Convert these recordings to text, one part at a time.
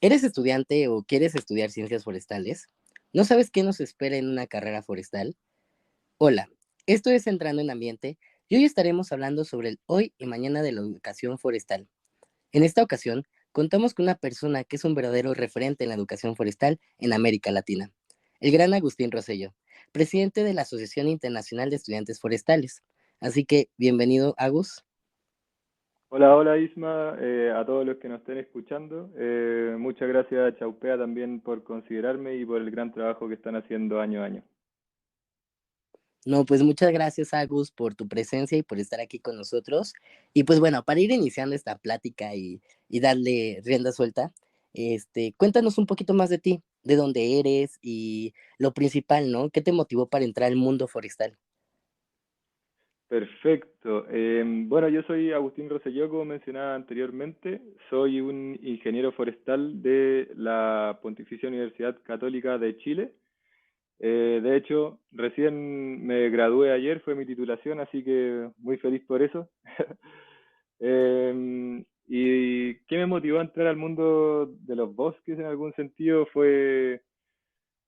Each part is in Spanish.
¿Eres estudiante o quieres estudiar ciencias forestales? ¿No sabes qué nos espera en una carrera forestal? Hola, esto es Entrando en Ambiente y hoy estaremos hablando sobre el hoy y mañana de la educación forestal. En esta ocasión, contamos con una persona que es un verdadero referente en la educación forestal en América Latina, el gran Agustín Rosello, presidente de la Asociación Internacional de Estudiantes Forestales. Así que, bienvenido, Agus. Hola, hola Isma, a todos los que nos estén escuchando. Muchas gracias a Chaupea también por considerarme y por el gran trabajo que están haciendo año a año. No, pues muchas gracias, Agus, por tu presencia y por estar aquí con nosotros. Y pues bueno, para ir iniciando esta plática y darle rienda suelta, cuéntanos un poquito más de ti, de dónde eres y lo principal, ¿no? ¿Qué te motivó para entrar al mundo forestal? Perfecto. Bueno, yo soy Agustín Rosselló, como mencionaba anteriormente. Soy un ingeniero forestal de la Pontificia Universidad Católica de Chile. De hecho, recién me gradué ayer, fue mi titulación, así que muy feliz por eso. ¿Y qué me motivó a entrar al mundo de los bosques en algún sentido? Fue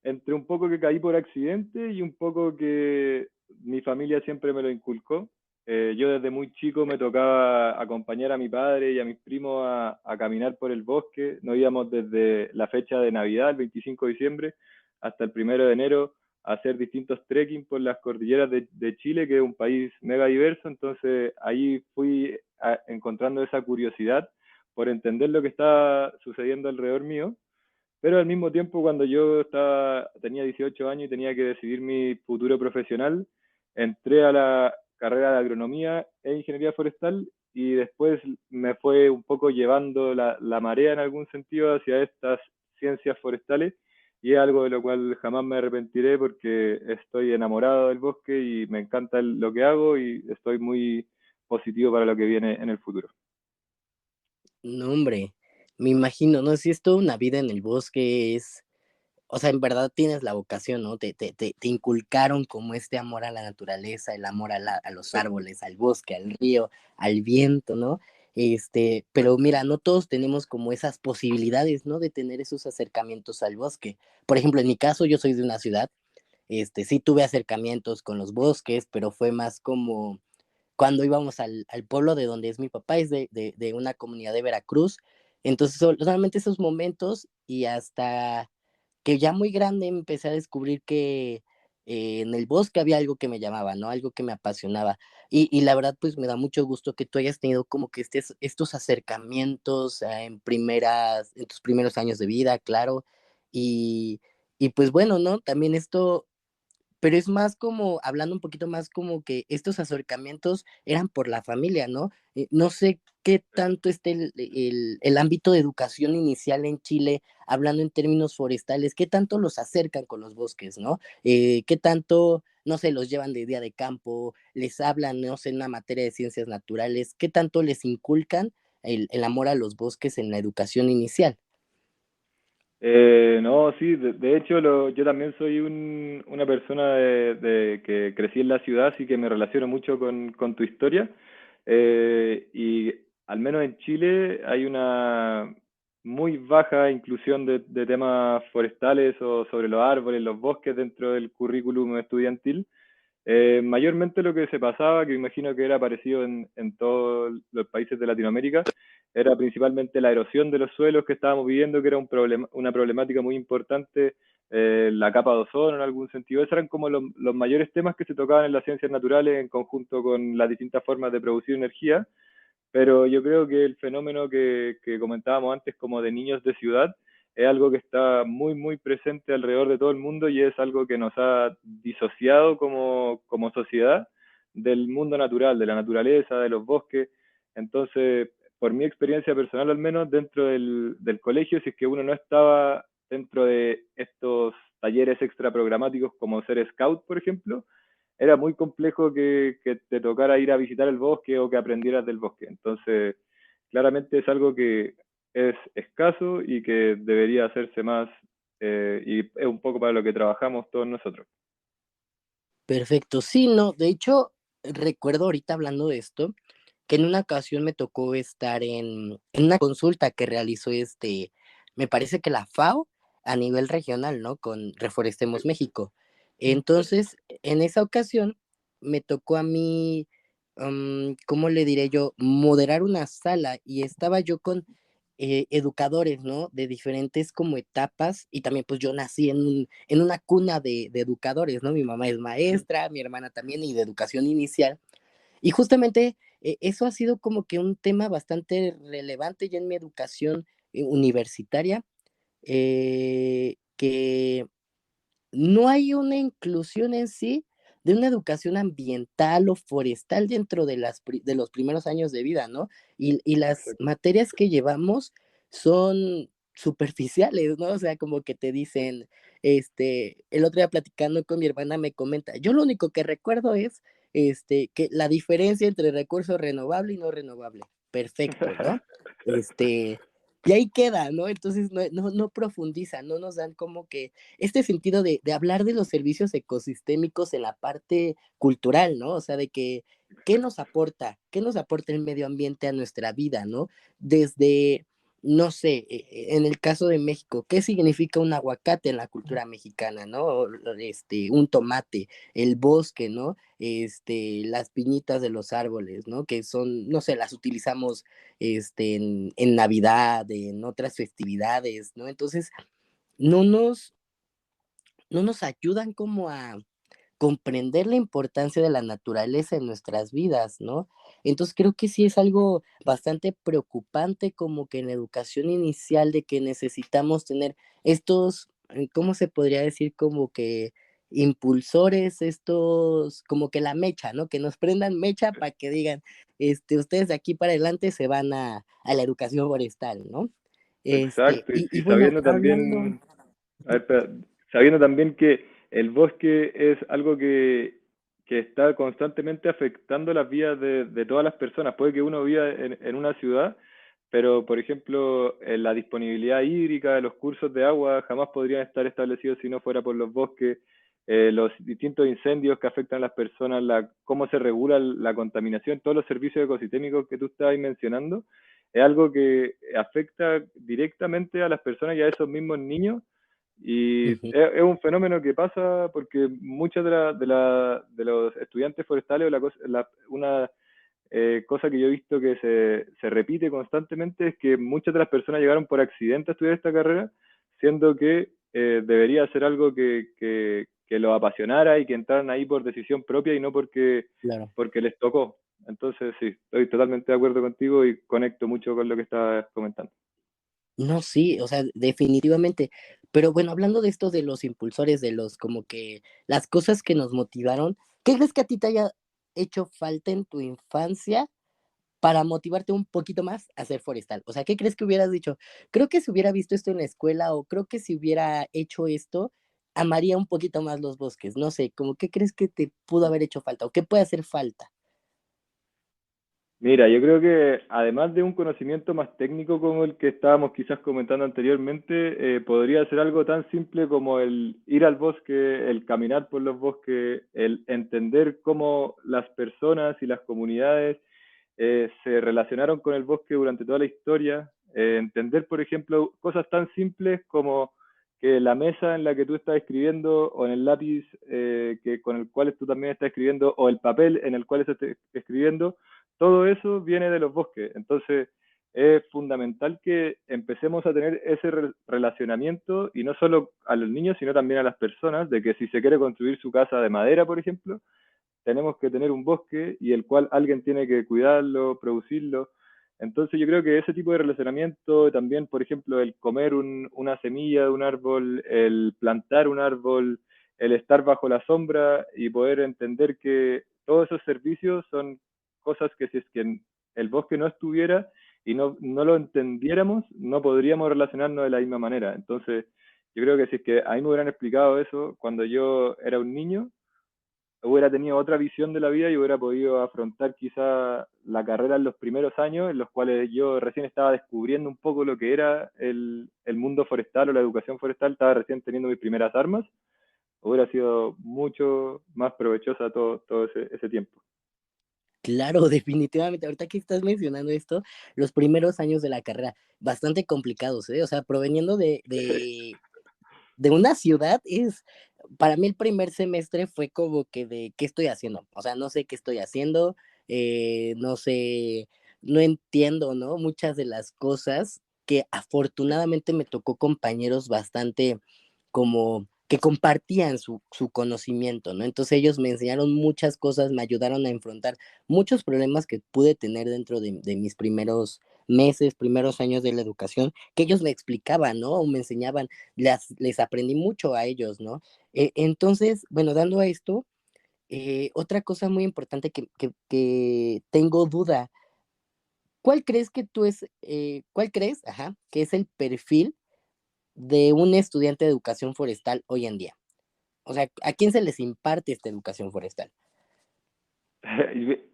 entre un poco que caí por accidente y un poco que mi familia siempre me lo inculcó. Yo desde muy chico me tocaba acompañar a mi padre y a mis primos a caminar por el bosque. Nos íbamos desde la fecha de Navidad, el 25 de diciembre, hasta el 1 de enero a hacer distintos trekking por las cordilleras de Chile, que es un país mega diverso. Entonces ahí fui encontrando esa curiosidad por entender lo que estaba sucediendo alrededor mío, pero al mismo tiempo, cuando tenía 18 años y tenía que decidir mi futuro profesional, entré a la carrera de agronomía e ingeniería forestal y después me fue un poco llevando la marea en algún sentido hacia estas ciencias forestales, y es algo de lo cual jamás me arrepentiré porque estoy enamorado del bosque y me encanta lo que hago y estoy muy positivo para lo que viene en el futuro. No, hombre, me imagino, ¿no? Si es toda una vida en el bosque, o sea, en verdad tienes la vocación, ¿no? Te inculcaron como este amor a la naturaleza, el amor a los árboles, al bosque, al río, al viento, ¿no? Pero mira, no todos tenemos como esas posibilidades, ¿no? De tener esos acercamientos al bosque. Por ejemplo, en mi caso, yo soy de una ciudad, sí tuve acercamientos con los bosques, pero fue más como cuando íbamos al pueblo de donde es mi papá, es de una comunidad de Veracruz. Entonces, solamente esos momentos y hasta que ya muy grande empecé a descubrir que en el bosque había algo que me llamaba, ¿no? Algo que me apasionaba. Y la verdad, pues me da mucho gusto que tú hayas tenido como que estos acercamientos en tus primeros años de vida, claro. Y, y pues bueno, ¿no? También esto, pero es más como, hablando un poquito más como que estos acercamientos eran por la familia, ¿no? No sé qué tanto esté el ámbito de educación inicial en Chile, hablando en términos forestales, qué tanto los acercan con los bosques, ¿no? Qué tanto, no sé, los llevan de día de campo, les hablan, no sé, en una materia de ciencias naturales, qué tanto les inculcan el amor a los bosques en la educación inicial. No, sí, de hecho yo también soy una persona de que crecí en la ciudad, así que me relaciono mucho con tu historia. Y al menos en Chile hay una muy baja inclusión de temas forestales o sobre los árboles, los bosques dentro del currículum estudiantil. Mayormente lo que se pasaba, que imagino que era parecido en todos los países de Latinoamérica, era principalmente la erosión de los suelos que estábamos viviendo, que era una problemática muy importante, la capa de ozono en algún sentido. Esos eran como los mayores temas que se tocaban en las ciencias naturales en conjunto con las distintas formas de producir energía. Pero yo creo que el fenómeno que comentábamos antes, como de niños de ciudad, es algo que está muy, muy presente alrededor de todo el mundo y es algo que nos ha disociado como sociedad del mundo natural, de la naturaleza, de los bosques. Entonces, por mi experiencia personal al menos, dentro del colegio, si es que uno no estaba dentro de estos talleres extra programáticos como ser scout, por ejemplo, era muy complejo que te tocara ir a visitar el bosque o que aprendieras del bosque. Entonces, claramente es algo que es escaso y que debería hacerse más, y es un poco para lo que trabajamos todos nosotros. Perfecto, sí, no, de hecho, recuerdo ahorita hablando de esto, que en una ocasión me tocó estar en una consulta que realizó me parece que la FAO a nivel regional, ¿no? Con Reforestemos México. Entonces, en esa ocasión me tocó a mí, ¿cómo le diré yo? Moderar una sala y estaba yo con educadores, ¿no? De diferentes como etapas y también pues yo nací en una cuna de educadores, ¿no? Mi mamá es maestra, mi hermana también y de educación inicial. Y justamente eso ha sido como que un tema bastante relevante ya en mi educación universitaria, que no hay una inclusión en sí de una educación ambiental o forestal dentro de de los primeros años de vida, ¿no? Y las Exacto. materias que llevamos son superficiales, ¿no? O sea, como que te dicen, el otro día platicando con mi hermana me comenta, yo lo único que recuerdo es, que la diferencia entre recurso renovable y no renovable. Perfecto, ¿no? Este, y ahí queda, ¿no? Entonces no profundiza, no nos dan como que este sentido de hablar de los servicios ecosistémicos en la parte cultural, ¿no? O sea, de que, qué nos aporta el medio ambiente a nuestra vida, ¿no? Desde, no sé, en el caso de México, ¿qué significa un aguacate en la cultura mexicana, ¿no? Un tomate, el bosque, ¿no? Las piñitas de los árboles, ¿no? Que son, no sé, las utilizamos en Navidad, en otras festividades, ¿no? Entonces, no nos, no nos ayudan como a comprender la importancia de la naturaleza en nuestras vidas, ¿no? Entonces creo que sí es algo bastante preocupante como que en la educación inicial de que necesitamos tener estos, ¿cómo se podría decir? Como que impulsores, estos, como que la mecha, ¿no? Que nos prendan mecha para que digan, ustedes de aquí para adelante se van a la educación forestal, ¿no? Exacto, Y y bueno, sabiendo hablando, también, a ver, espera, sabiendo también que el bosque es algo que está constantemente afectando las vidas de todas las personas. Puede que uno viva en una ciudad, pero por ejemplo, la disponibilidad hídrica, los cursos de agua jamás podrían estar establecidos si no fuera por los bosques, los distintos incendios que afectan a las personas, cómo se regula la contaminación, todos los servicios ecosistémicos que tú estabas mencionando, es algo que afecta directamente a las personas y a esos mismos niños y ujú, es un fenómeno que pasa porque muchos de los estudiantes forestales, una cosa que yo he visto que se repite constantemente es que muchas de las personas llegaron por accidente a estudiar esta carrera, siendo que debería ser algo que los apasionara y que entraran ahí por decisión propia y no claro. porque les tocó. Entonces, sí, estoy totalmente de acuerdo contigo y conecto mucho con lo que estabas comentando. No, sí, o sea, definitivamente. Pero bueno, hablando de esto de los impulsores, de los como que las cosas que nos motivaron, ¿qué crees que a ti te haya hecho falta en tu infancia para motivarte un poquito más a ser forestal? O sea, ¿qué crees que hubieras dicho? Creo que si hubiera visto esto en la escuela o creo que si hubiera hecho esto, amaría un poquito más los bosques. No sé, como qué crees que te pudo haber hecho falta o qué puede hacer falta. Mira, yo creo que además de un conocimiento más técnico como el que estábamos quizás comentando anteriormente, podría ser algo tan simple como el ir al bosque, el caminar por los bosques, el entender cómo las personas y las comunidades se relacionaron con el bosque durante toda la historia, entender, por ejemplo, cosas tan simples como que la mesa en la que tú estás escribiendo o en el lápiz con el cual tú también estás escribiendo o el papel en el cual estás escribiendo, todo eso viene de los bosques. Entonces, es fundamental que empecemos a tener ese relacionamiento y no solo a los niños, sino también a las personas, de que si se quiere construir su casa de madera, por ejemplo, tenemos que tener un bosque y el cual alguien tiene que cuidarlo, producirlo. Entonces yo creo que ese tipo de relacionamiento, también por ejemplo el comer una semilla de un árbol, el plantar un árbol, el estar bajo la sombra y poder entender que todos esos servicios son cosas que si es que el bosque no estuviera y no lo entendiéramos, no podríamos relacionarnos de la misma manera. Entonces yo creo que si es que a mí me hubieran explicado eso cuando yo era un niño, hubiera tenido otra visión de la vida y hubiera podido afrontar quizá la carrera en los primeros años, en los cuales yo recién estaba descubriendo un poco lo que era el mundo forestal o la educación forestal, estaba recién teniendo mis primeras armas, hubiera sido mucho más provechosa todo ese tiempo. Claro, definitivamente. Ahorita que estás mencionando esto, los primeros años de la carrera, bastante complicados, ¿eh? O sea, proveniendo de una ciudad es, para mí el primer semestre fue como que de qué estoy haciendo, o sea, no sé qué estoy haciendo, no sé, no entiendo, ¿no? Muchas de las cosas que afortunadamente me tocó compañeros bastante como que compartían su conocimiento, ¿no? Entonces ellos me enseñaron muchas cosas, me ayudaron a enfrentar muchos problemas que pude tener dentro de mis primeros meses, primeros años de la educación, que ellos me explicaban, ¿no? O me enseñaban, les aprendí mucho a ellos, ¿no? Entonces, bueno, dando a esto, otra cosa muy importante que tengo duda, ¿cuál crees, ajá, que es el perfil de un estudiante de educación forestal hoy en día? O sea, ¿a quién se les imparte esta educación forestal?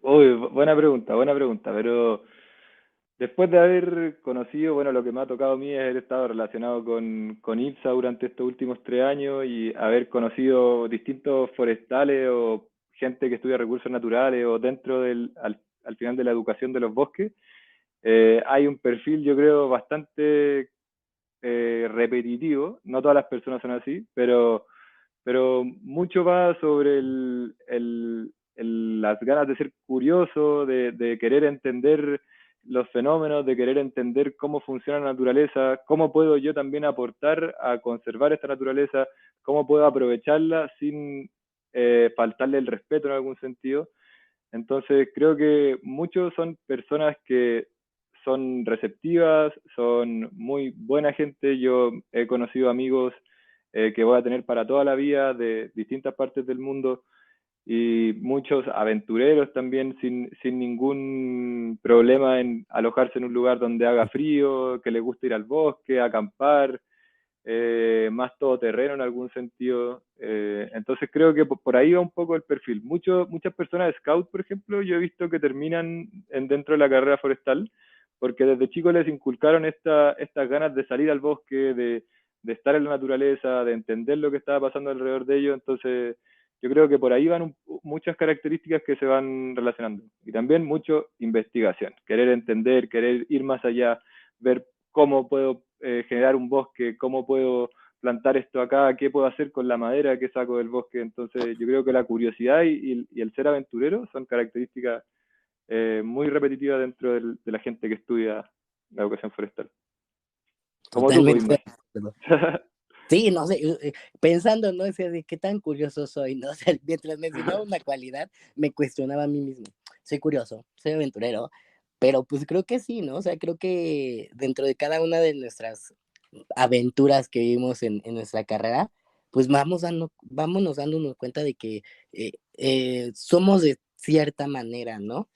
Uy, buena pregunta, pero después de haber conocido, bueno, lo que me ha tocado a mí es haber estado relacionado con IPSA durante estos últimos 3 años y haber conocido distintos forestales o gente que estudia recursos naturales o dentro al final de la educación de los bosques, hay un perfil, yo creo, bastante repetitivo. No todas las personas son así, pero mucho va sobre las ganas de ser curioso, de querer entender los fenómenos, de querer entender cómo funciona la naturaleza, cómo puedo yo también aportar a conservar esta naturaleza, cómo puedo aprovecharla sin faltarle el respeto en algún sentido. Entonces creo que muchos son personas que son receptivas, son muy buena gente. Yo he conocido amigos que voy a tener para toda la vida de distintas partes del mundo y muchos aventureros también sin ningún problema en alojarse en un lugar donde haga frío, que les guste ir al bosque, acampar, más todoterreno en algún sentido. Entonces creo que por ahí va un poco el perfil. Muchas personas de Scout, por ejemplo, yo he visto que terminan dentro de la carrera forestal, porque desde chicos les inculcaron estas ganas de salir al bosque, de estar en la naturaleza, de entender lo que estaba pasando alrededor de ellos. Entonces yo creo que por ahí van muchas características que se van relacionando. Y también mucho investigación, querer entender, querer ir más allá, ver cómo puedo generar un bosque, cómo puedo plantar esto acá, qué puedo hacer con la madera que saco del bosque. Entonces yo creo que la curiosidad y el ser aventurero son características muy repetitivas dentro de la gente que estudia la educación forestal. Como tú, pues, Totalmente de Ismael. acuerdo. Sí, no sé, pensando, ¿no? Decía de qué tan curioso soy, ¿no? O sea, mientras mencionaba una cualidad, me cuestionaba a mí mismo. Soy curioso, soy aventurero, pero pues creo que sí, ¿no? O sea, creo que dentro de cada una de nuestras aventuras que vivimos en nuestra carrera, pues vámonos dándonos cuenta de que somos de cierta manera, ¿no?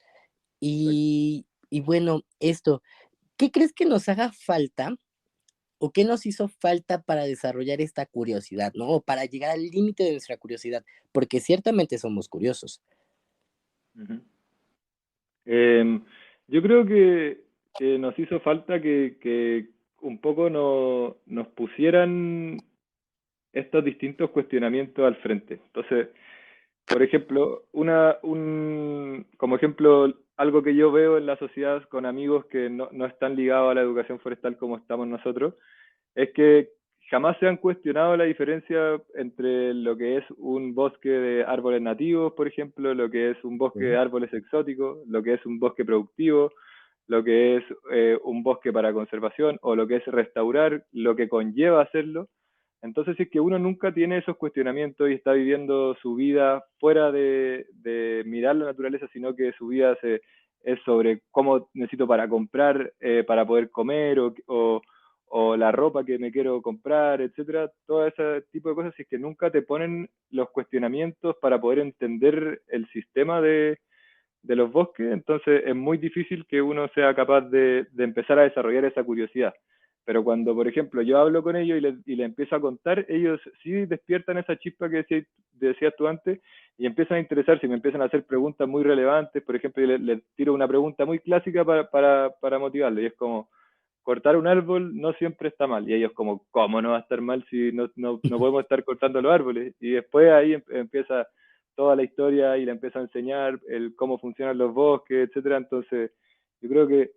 Y bueno, esto, ¿qué crees que nos haga falta o qué nos hizo falta para desarrollar esta curiosidad, ¿no? O para llegar al límite de nuestra curiosidad, porque ciertamente somos curiosos. Uh-huh. Eh, yo creo que nos hizo falta que un poco nos pusieran estos distintos cuestionamientos al frente. Entonces, por ejemplo, como ejemplo, algo que yo veo en la sociedad con amigos que no están ligados a la educación forestal como estamos nosotros, es que jamás se han cuestionado la diferencia entre lo que es un bosque de árboles nativos, por ejemplo, lo que es un bosque de Ujú. árboles exóticos, lo que es un bosque productivo, lo que es un bosque para conservación o lo que es restaurar, lo que conlleva hacerlo. Entonces, si es que uno nunca tiene esos cuestionamientos y está viviendo su vida fuera de mirar la naturaleza, sino que su vida es sobre cómo necesito para comprar, para poder comer o la ropa que me quiero comprar, etcétera, todo ese tipo de cosas, si es que nunca te ponen los cuestionamientos para poder entender el sistema de los bosques, entonces es muy difícil que uno sea capaz de empezar a desarrollar esa curiosidad. Pero cuando, por ejemplo, yo hablo con ellos y les empiezo a contar, ellos sí despiertan esa chispa que decías tú antes y empiezan a interesarse y me empiezan a hacer preguntas muy relevantes. Por ejemplo, yo les tiro una pregunta muy clásica para motivarlo y es como, cortar un árbol no siempre está mal. Y ellos como, ¿cómo no va a estar mal si no podemos estar cortando los árboles? Y después ahí empieza toda la historia y le empiezo a enseñar cómo funcionan los bosques, etcétera. Entonces, yo creo que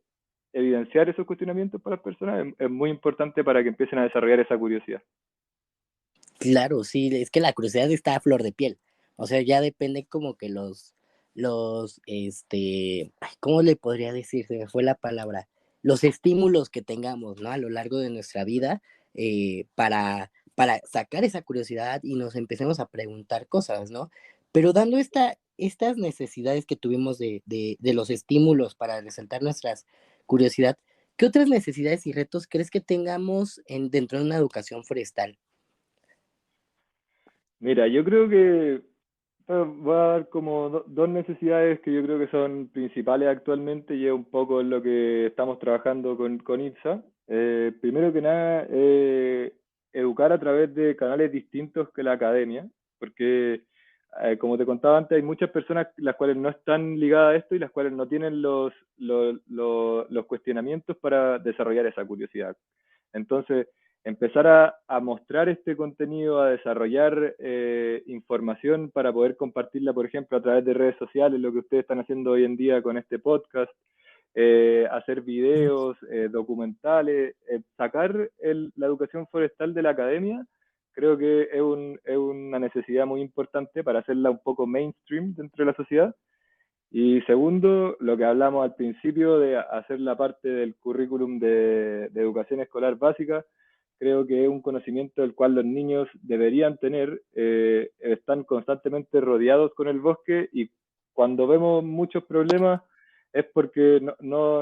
evidenciar esos cuestionamientos para las personas es muy importante para que empiecen a desarrollar esa curiosidad. Claro, sí, es que la curiosidad está a flor de piel. O sea, ya depende como que ay, ¿cómo le podría decir? Se me fue la palabra. Los estímulos que tengamos, ¿no? A lo largo de nuestra vida, para sacar esa curiosidad y nos empecemos a preguntar cosas, ¿no? Pero dando estas necesidades que tuvimos de los estímulos para resaltar nuestra curiosidad, ¿qué otras necesidades y retos crees que tengamos dentro de una educación forestal? Mira, yo creo que voy a dar como dos necesidades que yo creo que son principales actualmente y es un poco en lo que estamos trabajando con IPSA. Primero que nada, educar a través de canales distintos que la academia, porque como te contaba antes, hay muchas personas las cuales no están ligadas a esto y las cuales no tienen los cuestionamientos para desarrollar esa curiosidad. Entonces, empezar a mostrar este contenido, a desarrollar información para poder compartirla, por ejemplo, a través de redes sociales, lo que ustedes están haciendo hoy en día con este podcast, hacer videos, documentales, sacar la educación forestal de la academia, creo que es una necesidad muy importante para hacerla un poco mainstream dentro de la sociedad. Y segundo, lo que hablamos al principio de hacer la parte del currículum de educación escolar básica, creo que es un conocimiento del cual los niños deberían tener. Están constantemente rodeados con el bosque y cuando vemos muchos problemas es porque no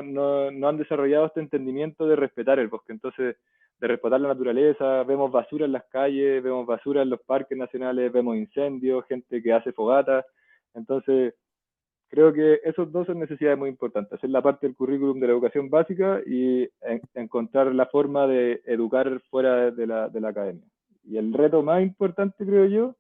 han desarrollado este entendimiento de respetar el bosque. Entonces, de respetar la naturaleza, vemos basura en las calles, vemos basura en los parques nacionales, vemos incendios, gente que hace fogatas. Entonces, creo que esos dos son necesidades muy importantes, hacer la parte del currículum de la educación básica y encontrar la forma de educar fuera de la academia. Y el reto más importante, creo yo,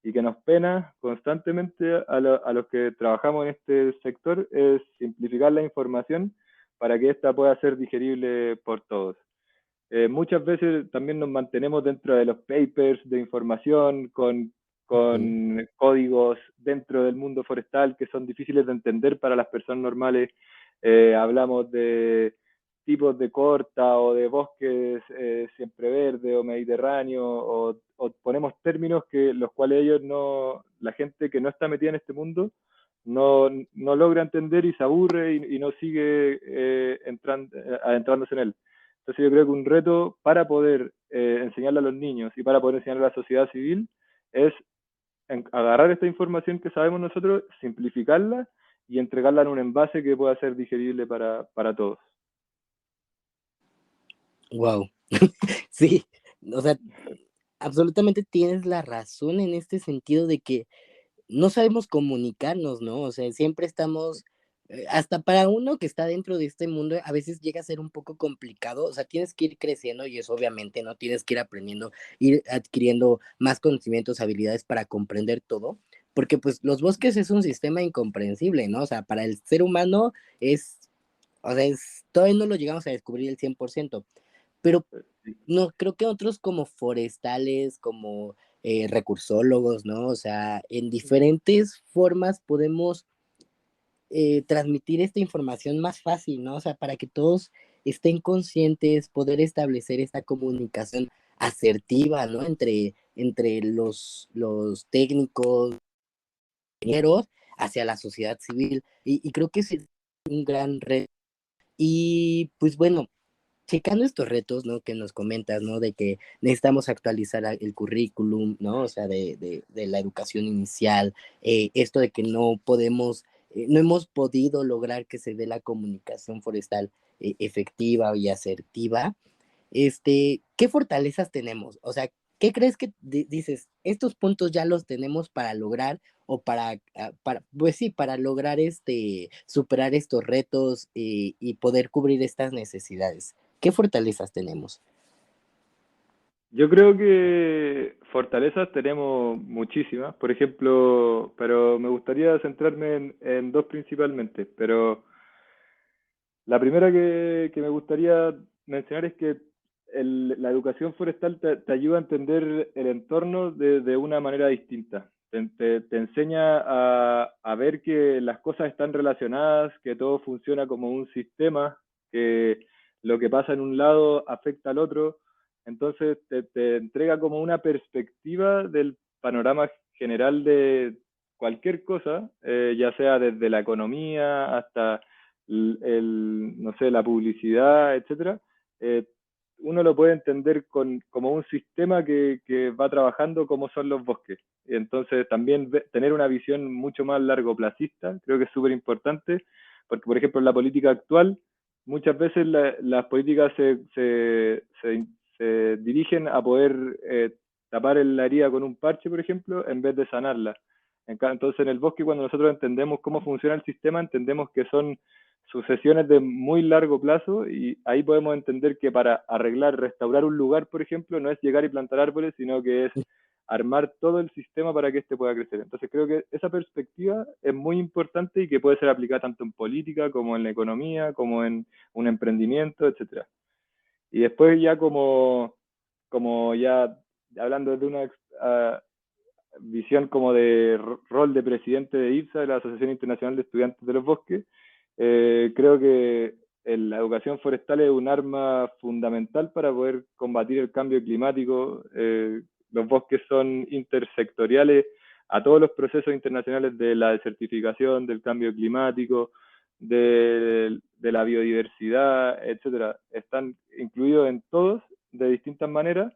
y que nos pena constantemente a los que trabajamos en este sector, es simplificar la información para que ésta pueda ser digerible por todos. Muchas veces también nos mantenemos dentro de los papers de información Ujú. con códigos dentro del mundo forestal que son difíciles de entender para las personas normales. Hablamos de tipos de corta o de bosques siempre verde o mediterráneo o ponemos términos que los cuales ellos no, la gente que no está metida en este mundo no logra entender y se aburre y no sigue adentrándose en él. Entonces yo creo que un reto para poder enseñarle a los niños y para poder enseñarle a la sociedad civil es agarrar esta información que sabemos nosotros, simplificarla y entregarla en un envase que pueda ser digerible para todos. Wow. Sí, o sea, absolutamente tienes la razón en este sentido de que no sabemos comunicarnos, ¿no? O sea, siempre estamos, hasta para uno que está dentro de este mundo, a veces llega a ser un poco complicado, o sea, tienes que ir creciendo y eso obviamente, ¿no? Tienes que ir aprendiendo, ir adquiriendo más conocimientos, habilidades para comprender todo, porque pues los bosques es un sistema incomprensible, ¿no? O sea, para el ser humano es, o sea, todavía no lo llegamos a descubrir el 100%, pero no, creo que otros como forestales, como recursólogos, ¿no? O sea, en diferentes formas podemos transmitir esta información más fácil, ¿no? O sea, para que todos estén conscientes, poder establecer esta comunicación asertiva, ¿no? Entre los técnicos, ingenieros, hacia la sociedad civil. Y creo que es un gran reto. Y pues bueno, checando estos retos, ¿no? Que nos comentas, ¿no? De que necesitamos actualizar el currículum, ¿no? O sea, de la educación inicial, esto de que no podemos, no hemos podido lograr que se dé la comunicación forestal efectiva y asertiva. ¿Qué fortalezas tenemos? O sea, ¿qué crees que dices, estos puntos ya los tenemos para lograr o pues sí, para lograr superar estos retos y poder cubrir estas necesidades? ¿Qué fortalezas tenemos? Yo creo que fortalezas tenemos muchísimas, por ejemplo, pero me gustaría centrarme en dos principalmente, pero la primera que me gustaría mencionar es que la educación forestal te ayuda a entender el entorno de una manera distinta. te enseña a ver que las cosas están relacionadas, que todo funciona como un sistema, que lo que pasa en un lado afecta al otro. Entonces te entrega como una perspectiva del panorama general de cualquier cosa, ya sea desde la economía hasta no sé, la publicidad, etcétera. Eh, Uno lo puede entender como un sistema que va trabajando como son los bosques. Y entonces también tener una visión mucho más largoplacista creo que es súper importante, porque por ejemplo en la política actual muchas veces las políticas se dirigen a poder tapar la herida con un parche, por ejemplo, en vez de sanarla. Entonces en el bosque cuando nosotros entendemos cómo funciona el sistema, entendemos que son sucesiones de muy largo plazo y ahí podemos entender que para arreglar, restaurar un lugar, por ejemplo, no es llegar y plantar árboles, sino que es armar todo el sistema para que éste pueda crecer. Entonces creo que esa perspectiva es muy importante y que puede ser aplicada tanto en política como en la economía, como en un emprendimiento, etcétera. Y después ya como ya hablando de una visión como de rol de presidente de IPSA, de la Asociación Internacional de Estudiantes de los Bosques, creo que la educación forestal es un arma fundamental para poder combatir el cambio climático. Los bosques son intersectoriales a todos los procesos internacionales de la desertificación, del cambio climático, de la biodiversidad, etcétera. Están incluidos en todos de distintas maneras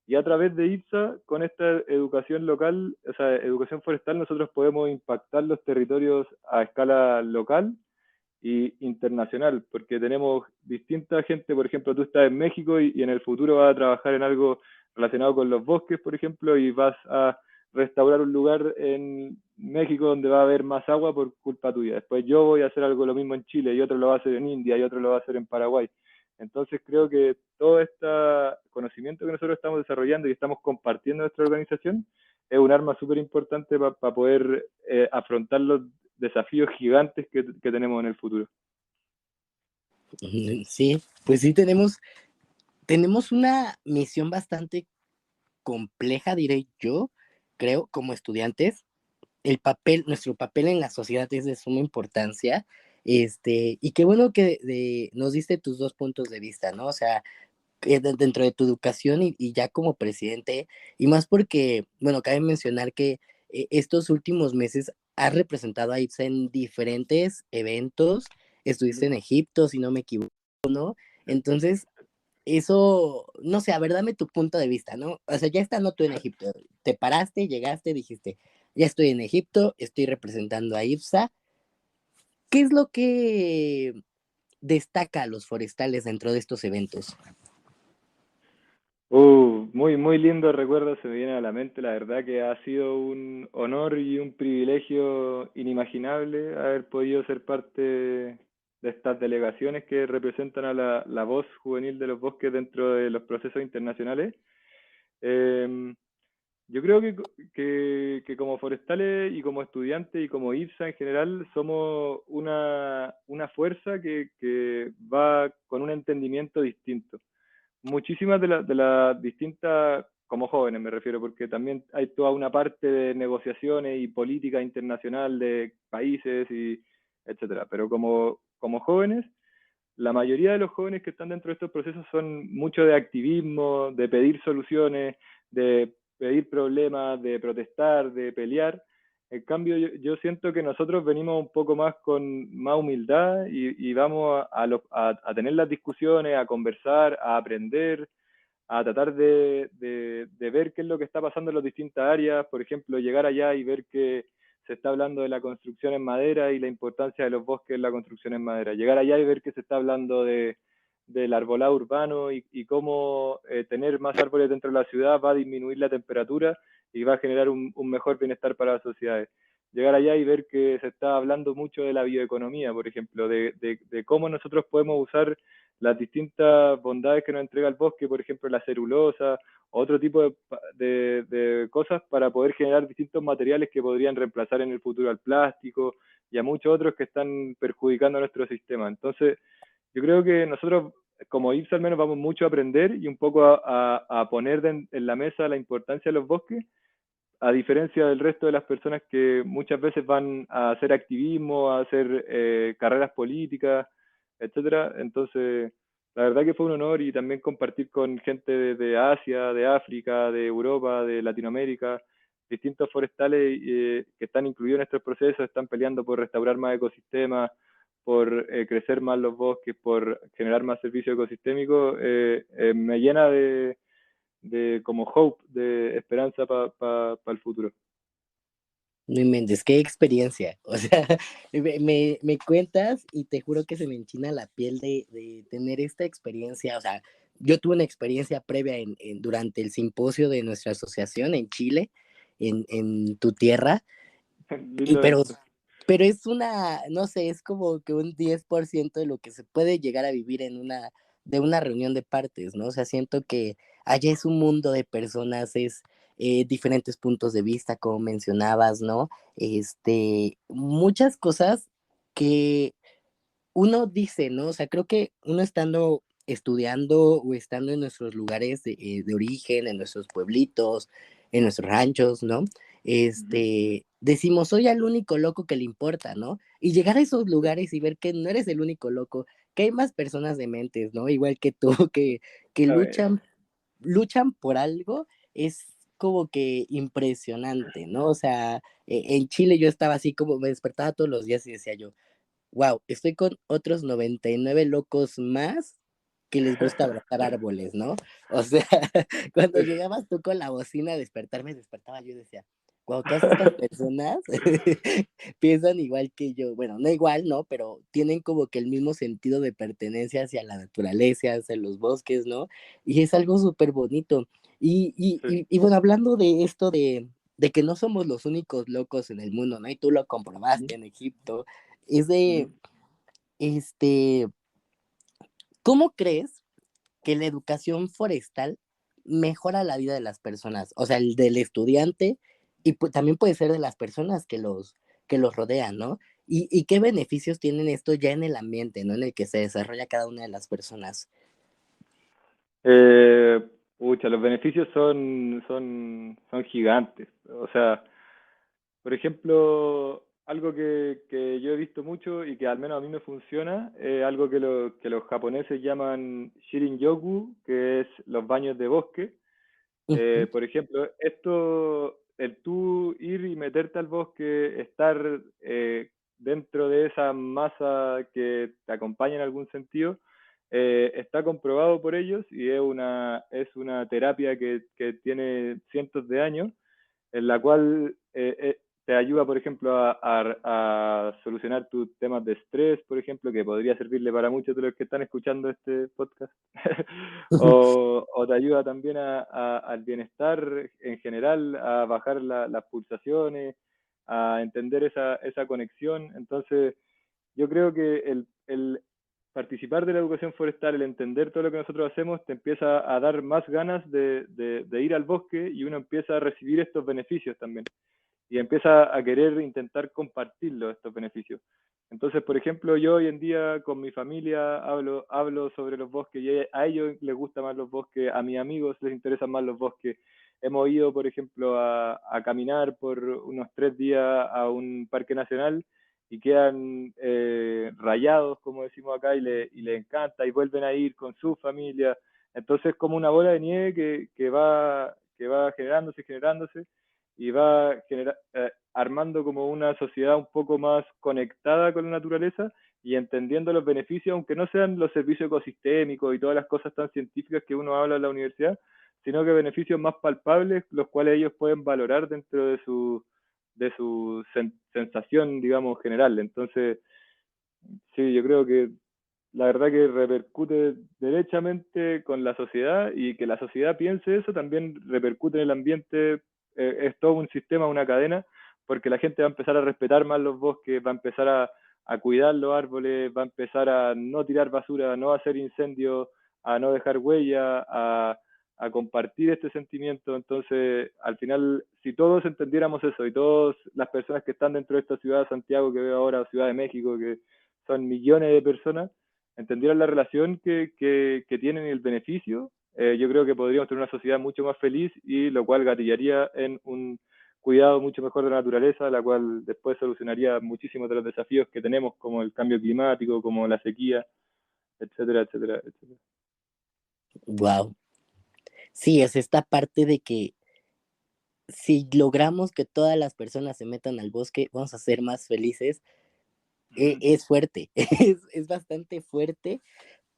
y a través de IPSA, con esta educación local, o sea, educación forestal, nosotros podemos impactar los territorios a escala local y internacional, porque tenemos distinta gente, por ejemplo, tú estás en México y en el futuro vas a trabajar en algo relacionado con los bosques, por ejemplo, y vas a restaurar un lugar en México donde va a haber más agua por culpa tuya. Después yo voy a hacer algo lo mismo en Chile y otro lo va a hacer en India y otro lo va a hacer en Paraguay. Entonces creo que todo este conocimiento que nosotros estamos desarrollando y estamos compartiendo en nuestra organización es un arma súper importante para poder afrontar los desafíos gigantes que tenemos en el futuro. Sí, pues sí tenemos una misión bastante compleja, diré yo, creo, como estudiantes. Nuestro papel en la sociedad es de suma importancia. Y qué bueno que nos diste tus dos puntos de vista, ¿no? O sea, dentro de tu educación y ya como presidente, y más porque, bueno, cabe mencionar que estos últimos meses has representado a IPSA en diferentes eventos, estuviste en Egipto, si no me equivoco, ¿no? Entonces, eso, no sé, a ver, dame tu punto de vista, ¿no? O sea, ya estando tú en Egipto, te paraste, llegaste, dijiste, ya estoy en Egipto, estoy representando a IPSA. ¿Qué es lo que destaca a los forestales dentro de estos eventos? Muy, muy lindo recuerdo se me viene a la mente. La verdad que ha sido un honor y un privilegio inimaginable haber podido ser parte de estas delegaciones que representan a la voz juvenil de los bosques dentro de los procesos internacionales. Eh, yo creo que como forestales y como estudiantes y como IPSA en general somos una fuerza que va con un entendimiento distinto. Muchísimas de las distintas, como jóvenes me refiero, porque también hay toda una parte de negociaciones y política internacional de países y etcétera. Pero como jóvenes, la mayoría de los jóvenes que están dentro de estos procesos son mucho de activismo, de pedir soluciones, de pedir problemas, de protestar, de pelear. En cambio, yo siento que nosotros venimos un poco más con más humildad y vamos a tener las discusiones, a conversar, a aprender, a tratar de ver qué es lo que está pasando en las distintas áreas, por ejemplo, llegar allá y ver que se está hablando de la construcción en madera y la importancia de los bosques en la construcción en madera. Llegar allá y ver que se está hablando del arbolado urbano y cómo tener más árboles dentro de la ciudad va a disminuir la temperatura y va a generar un mejor bienestar para las sociedades. Llegar allá y ver que se está hablando mucho de la bioeconomía, por ejemplo, de cómo nosotros podemos usar las distintas bondades que nos entrega el bosque, por ejemplo, la celulosa, otro tipo de cosas para poder generar distintos materiales que podrían reemplazar en el futuro al plástico y a muchos otros que están perjudicando a nuestro sistema. Entonces, yo creo que nosotros, como IPSA al menos, vamos mucho a aprender y un poco a poner en la mesa la importancia de los bosques, a diferencia del resto de las personas que muchas veces van a hacer activismo, a hacer carreras políticas, etcétera. Entonces, la verdad que fue un honor y también compartir con gente de Asia, de África, de Europa, de Latinoamérica, distintos forestales que están incluidos en estos procesos, están peleando por restaurar más ecosistemas, por crecer más los bosques, por generar más servicios ecosistémicos, me llena de como hope, de esperanza para el futuro. No inventes, qué experiencia. O sea, me cuentas y te juro que se me enchina la piel de tener esta experiencia. O sea, yo tuve una experiencia previa durante el simposio de nuestra asociación en Chile, en tu tierra, y Lindo evento. pero es una, no sé, es como que un 10% de lo que se puede llegar a vivir de una reunión de partes, ¿no? O sea, siento que allá es un mundo de personas, es diferentes puntos de vista, como mencionabas, ¿no? Muchas cosas que uno dice, ¿no? O sea, creo que uno estando estudiando o estando en nuestros lugares de origen, en nuestros pueblitos, en nuestros ranchos, ¿no? Ujú. Decimos, soy el único loco que le importa, ¿no? Y llegar a esos lugares y ver que no eres el único loco, que hay más personas dementes, ¿no? Igual que tú, que Exactamente. luchan por algo, es como que impresionante, ¿no? O sea, en Chile yo estaba así como me despertaba todos los días y decía yo, wow, estoy con otros 99 locos más que les gusta abrazar árboles, ¿no? O sea, cuando llegabas tú con la bocina a despertarme, despertaba yo y decía, wow, todas estas personas piensan igual que yo. Bueno, no igual, ¿no? Pero tienen como que el mismo sentido de pertenencia hacia la naturaleza, hacia los bosques, ¿no? Y es algo súper bonito. Sí. Y bueno, hablando de esto de que no somos los únicos locos en el mundo, ¿no? Y tú lo Ujú, comprobaste en Egipto, es de, ujú. este, ¿cómo crees que la educación forestal mejora la vida de las personas? O sea, el del estudiante y también puede ser de las personas que los rodean, ¿no? Y qué beneficios tienen esto ya en el ambiente, ¿no? En el que se desarrolla cada una de las personas. Eh, Pucha, los beneficios son gigantes. O sea, por ejemplo, algo que yo he visto mucho y que al menos a mí me funciona, algo que los japoneses llaman Shirin-yoku, que es los baños de bosque. Ujú, Por ejemplo, esto, el tú ir y meterte al bosque, estar dentro de esa masa que te acompaña en algún sentido, está comprobado por ellos y es una terapia que tiene cientos de años en la cual te ayuda, por ejemplo, a solucionar tus temas de estrés, por ejemplo, que podría servirle para muchos de los que están escuchando este podcast, o te ayuda también al bienestar en general, a bajar las pulsaciones, a entender esa conexión. Entonces, yo creo que el participar de la educación forestal, el entender todo lo que nosotros hacemos, te empieza a dar más ganas de ir al bosque y uno empieza a recibir estos beneficios también y empieza a querer intentar compartirlo, estos beneficios. Entonces, por ejemplo, yo hoy en día con mi familia hablo sobre los bosques y a ellos les gustan más los bosques, a mis amigos les interesan más los bosques. Hemos ido, por ejemplo, a caminar por unos 3 días a un parque nacional y quedan rayados, como decimos acá, y les encanta y vuelven a ir con su familia. Entonces, como una bola de nieve que va generándose, generándose y va armando como una sociedad un poco más conectada con la naturaleza y entendiendo los beneficios, aunque no sean los servicios ecosistémicos y todas las cosas tan científicas que uno habla en la universidad, sino que beneficios más palpables, los cuales ellos pueden valorar dentro de su sensación, digamos, general. Entonces, sí, yo creo que la verdad que repercute derechamente con la sociedad y que la sociedad piense eso también repercute en el ambiente, es todo un sistema, una cadena, porque la gente va a empezar a respetar más los bosques, va a empezar a cuidar los árboles, va a empezar a no tirar basura, a no hacer incendios, a no dejar huella, a compartir este sentimiento. Entonces, al final, si todos entendiéramos eso y todas las personas que están dentro de esta ciudad de Santiago que veo ahora, o Ciudad de México, que son millones de personas, entendieran la relación que tienen y el beneficio, yo creo que podríamos tener una sociedad mucho más feliz y lo cual gatillaría en un cuidado mucho mejor de la naturaleza, la cual después solucionaría muchísimos de los desafíos que tenemos, como el cambio climático, como la sequía, etcétera, etcétera, etcétera. Wow. Sí, es esta parte de que si logramos que todas las personas se metan al bosque, vamos a ser más felices. Ujú. Es fuerte, es bastante fuerte,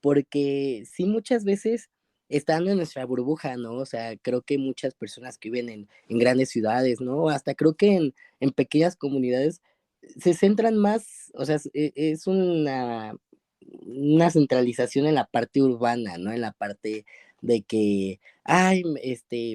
porque sí, muchas veces estando en nuestra burbuja, ¿no? O sea, creo que muchas personas que viven en grandes ciudades, ¿no? Hasta creo que en pequeñas comunidades se centran más, o sea, es una centralización en la parte urbana, ¿no? En la parte de que, ay,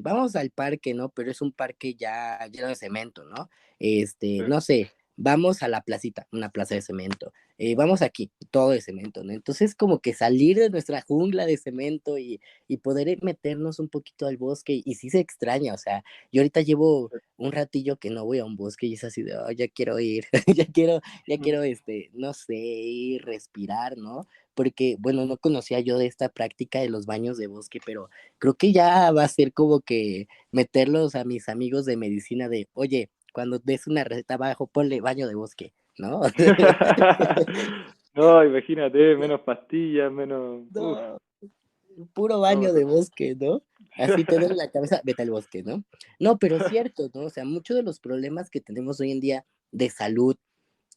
vamos al parque, ¿no? Pero es un parque ya lleno de cemento, ¿no? Sí. No sé, vamos a la placita, una plaza de cemento. Vamos aquí, todo de cemento, ¿no? Entonces, como que salir de nuestra jungla de cemento y poder meternos un poquito al bosque, y sí se extraña, o sea, yo ahorita llevo un ratillo que no voy a un bosque y es así de, oh, ya quiero ir, ya quiero, no sé, ir, respirar, ¿no? Porque, bueno, no conocía yo de esta práctica de los baños de bosque, pero creo que ya va a ser como que meterlos a mis amigos de medicina de, oye, cuando des una receta abajo, ponle baño de bosque, ¿no? No, imagínate, menos pastillas, menos... Uf, No, puro no, baño de bosque, ¿no? Así te duele la cabeza, vete al bosque, ¿no? No, pero es cierto, ¿no? O sea, muchos de los problemas que tenemos hoy en día de salud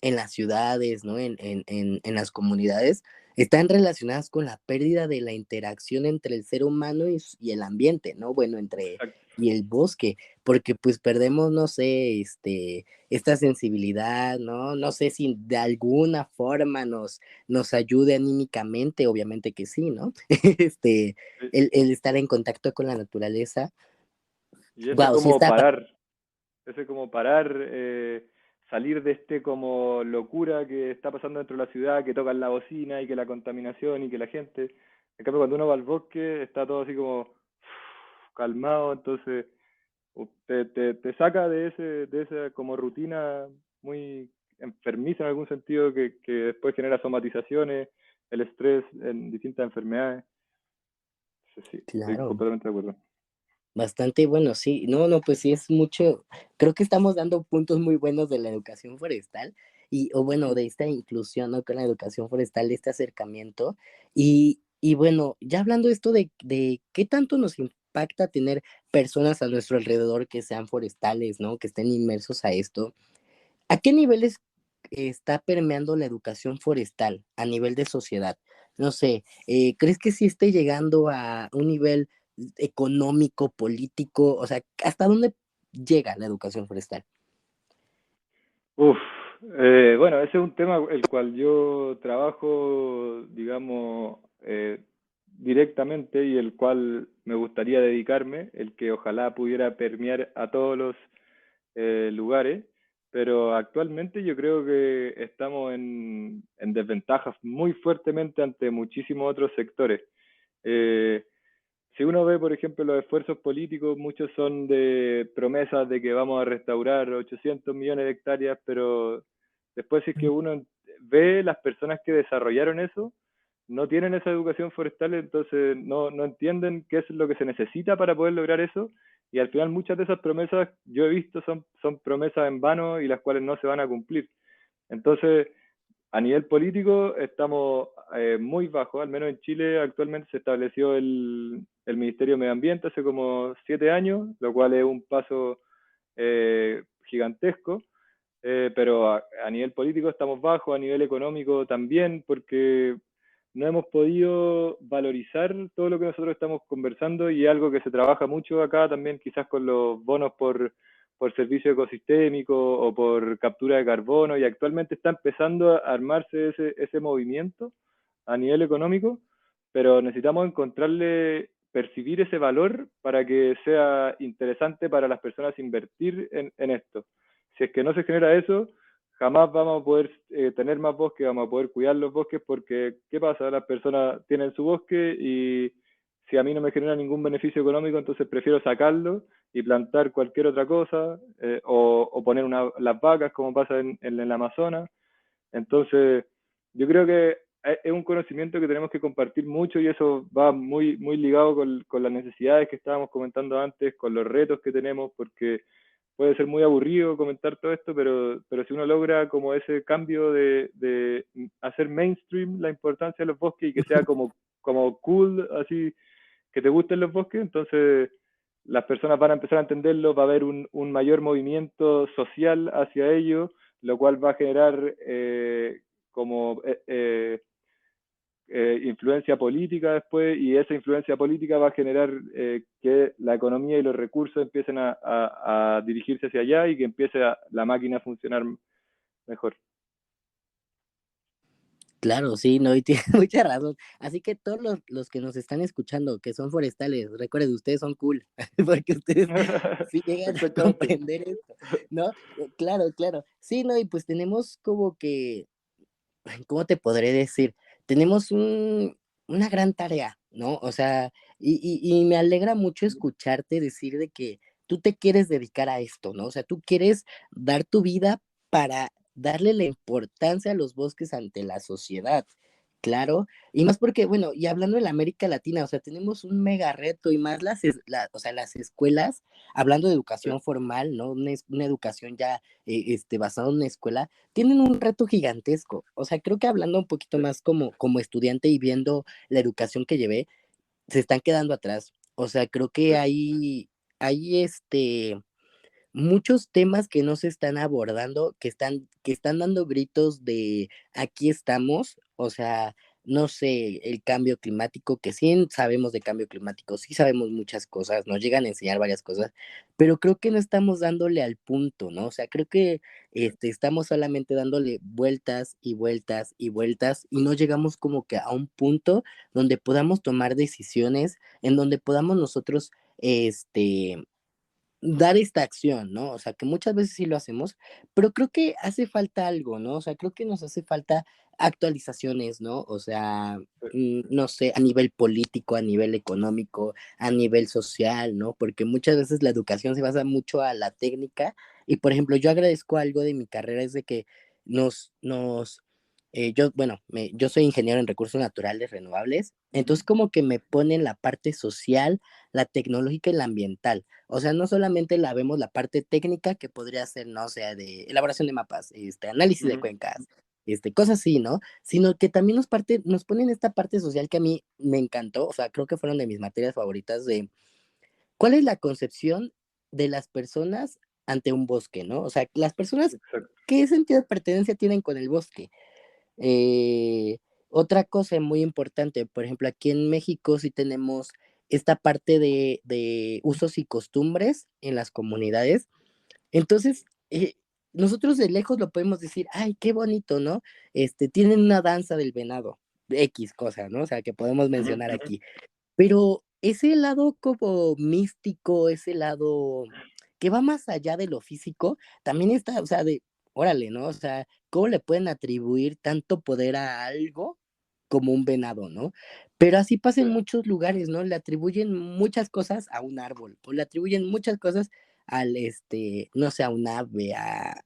en las ciudades, ¿no? En las comunidades, están relacionadas con la pérdida de la interacción entre el ser humano y el ambiente, ¿no? Bueno, exacto. y el bosque, porque pues perdemos, no sé, esta sensibilidad, ¿no? No sé si de alguna forma nos ayude anímicamente, obviamente que sí, ¿no? Este, Sí. el estar en contacto con la naturaleza. Y ese Wow, sí como está. parar, ese como parar, salir de este como locura que está pasando dentro de la ciudad, que tocan la bocina y que la contaminación y que la gente... En cambio, cuando uno va al bosque, está todo así como calmado, entonces te saca de esa como rutina muy enfermiza en algún sentido que después genera somatizaciones, el estrés en distintas enfermedades. Sí, sí, estoy Claro. completamente de acuerdo. Bastante bueno, sí. No, no, pues sí es mucho. Creo que estamos dando puntos muy buenos de la educación forestal o bueno, Ujú. de esta inclusión, ¿no? Con la educación forestal, de este acercamiento. Y bueno, ya hablando de esto de qué tanto nos impacta tener personas a nuestro alrededor que sean forestales, ¿no? Que estén inmersos a esto. ¿A qué niveles está permeando la educación forestal a nivel de sociedad? No sé, ¿crees que sí esté llegando a un nivel económico, político? O sea, ¿hasta dónde llega la educación forestal? Uf, bueno, ese es un tema el cual yo trabajo, digamos, directamente y el cual me gustaría dedicarme, el que ojalá pudiera permear a todos los lugares, pero actualmente yo creo que estamos en desventajas muy fuertemente ante muchísimos otros sectores. Eh, si uno ve, por ejemplo, los esfuerzos políticos, muchos son de promesas de que vamos a restaurar 800 millones de hectáreas, pero después si es que uno ve las personas que desarrollaron eso, no tienen esa educación forestal, entonces no entienden qué es lo que se necesita para poder lograr eso, y al final muchas de esas promesas yo he visto son promesas en vano y las cuales no se van a cumplir. Entonces, a nivel político estamos muy bajos, al menos en Chile actualmente se estableció el Ministerio de Medio Ambiente hace como 7 años, lo cual es un paso gigantesco, pero a nivel político estamos bajos, a nivel económico también, porque no hemos podido valorizar todo lo que nosotros estamos conversando y algo que se trabaja mucho acá también, quizás con los bonos por servicio ecosistémico o por captura de carbono, y actualmente está empezando a armarse ese movimiento a nivel económico, pero necesitamos encontrarle, percibir ese valor para que sea interesante para las personas invertir en esto. Si es que no se genera eso, jamás vamos a poder tener más bosques, vamos a poder cuidar los bosques, porque ¿qué pasa? Las personas tienen su bosque y si a mí no me genera ningún beneficio económico, entonces prefiero sacarlo y plantar cualquier otra cosa, o poner las vacas, como pasa en el Amazonas. Entonces, yo creo que es un conocimiento que tenemos que compartir mucho y eso va muy, muy ligado con las necesidades que estábamos comentando antes, con los retos que tenemos, porque puede ser muy aburrido comentar todo esto, pero si uno logra como ese cambio de hacer mainstream la importancia de los bosques y que sea como cool, así, que te gusten los bosques, entonces las personas van a empezar a entenderlo, va a haber un mayor movimiento social hacia ello, lo cual va a generar como influencia política después, y esa influencia política va a generar que la economía y los recursos empiecen a dirigirse hacia allá y que empiece la máquina a funcionar mejor. Claro, sí, no, y tiene mucha razón. Así que todos los que nos están escuchando, que son forestales, recuerden, ustedes son cool, porque ustedes sí llegan a Exactamente. comprender esto, ¿no? Claro, claro. Sí, no, y pues tenemos como que, ¿cómo te podré decir? Tenemos una gran tarea, ¿no? O sea, y me alegra mucho escucharte decir de que tú te quieres dedicar a esto, ¿no? O sea, tú quieres dar tu vida para darle la importancia a los bosques ante la sociedad. Claro, y más porque, bueno, y hablando de la América Latina, o sea, tenemos un mega reto y más o sea, las escuelas, hablando de Sí, educación formal, ¿no? Una educación ya basada en una escuela, tienen un reto gigantesco. O sea, creo que hablando un poquito sí, más como estudiante y viendo la educación que llevé, se están quedando atrás. O sea, creo que sí, hay muchos temas que no se están abordando, que están dando gritos de aquí estamos, o sea, no sé, el cambio climático, que sí sabemos de cambio climático, sí sabemos muchas cosas, nos llegan a enseñar varias cosas, pero creo que no estamos dándole al punto, ¿no? O sea, creo que estamos solamente dándole vueltas y vueltas y vueltas y no llegamos como que a un punto donde podamos tomar decisiones, en donde podamos nosotros, dar esta acción, ¿no? O sea, que muchas veces sí lo hacemos, pero creo que hace falta algo, ¿no? O sea, creo que nos hace falta actualizaciones, ¿no? O sea, sí, no sé, a nivel político, a nivel económico, a nivel social, ¿no? Porque muchas veces la educación se basa mucho a la técnica y, por ejemplo, yo agradezco algo de mi carrera es de que bueno, yo soy ingeniero en recursos naturales renovables, entonces como que me ponen la parte social, la tecnológica y la ambiental. O sea, no solamente la vemos la parte técnica que podría ser, no sé, de elaboración de mapas, análisis de ujú, cuencas, cosas así, ¿no? Sino que también nos ponen esta parte social que a mí me encantó, o sea, creo que fueron de mis materias favoritas de cuál es la concepción de las personas ante un bosque, ¿no? O sea, las personas, exacto. ¿qué sentido de pertenencia tienen con el bosque? Eh, Otra cosa muy importante, por ejemplo, aquí en México sí tenemos esta parte de usos y costumbres en las comunidades. Entonces, nosotros de lejos lo podemos decir, ay, qué bonito, ¿no? Tienen una danza del venado, X cosa, ¿no? O sea, que podemos Ujú, mencionar ujú, aquí. Pero ese lado como místico, ese lado que va más allá de lo físico, también está, o sea, órale, ¿no? O sea, ¿cómo le pueden atribuir tanto poder a algo como un venado, ¿no? Pero así pasa sí, en muchos lugares, ¿no? Le atribuyen muchas cosas a un árbol, o le atribuyen muchas cosas al, no sé, a un ave, a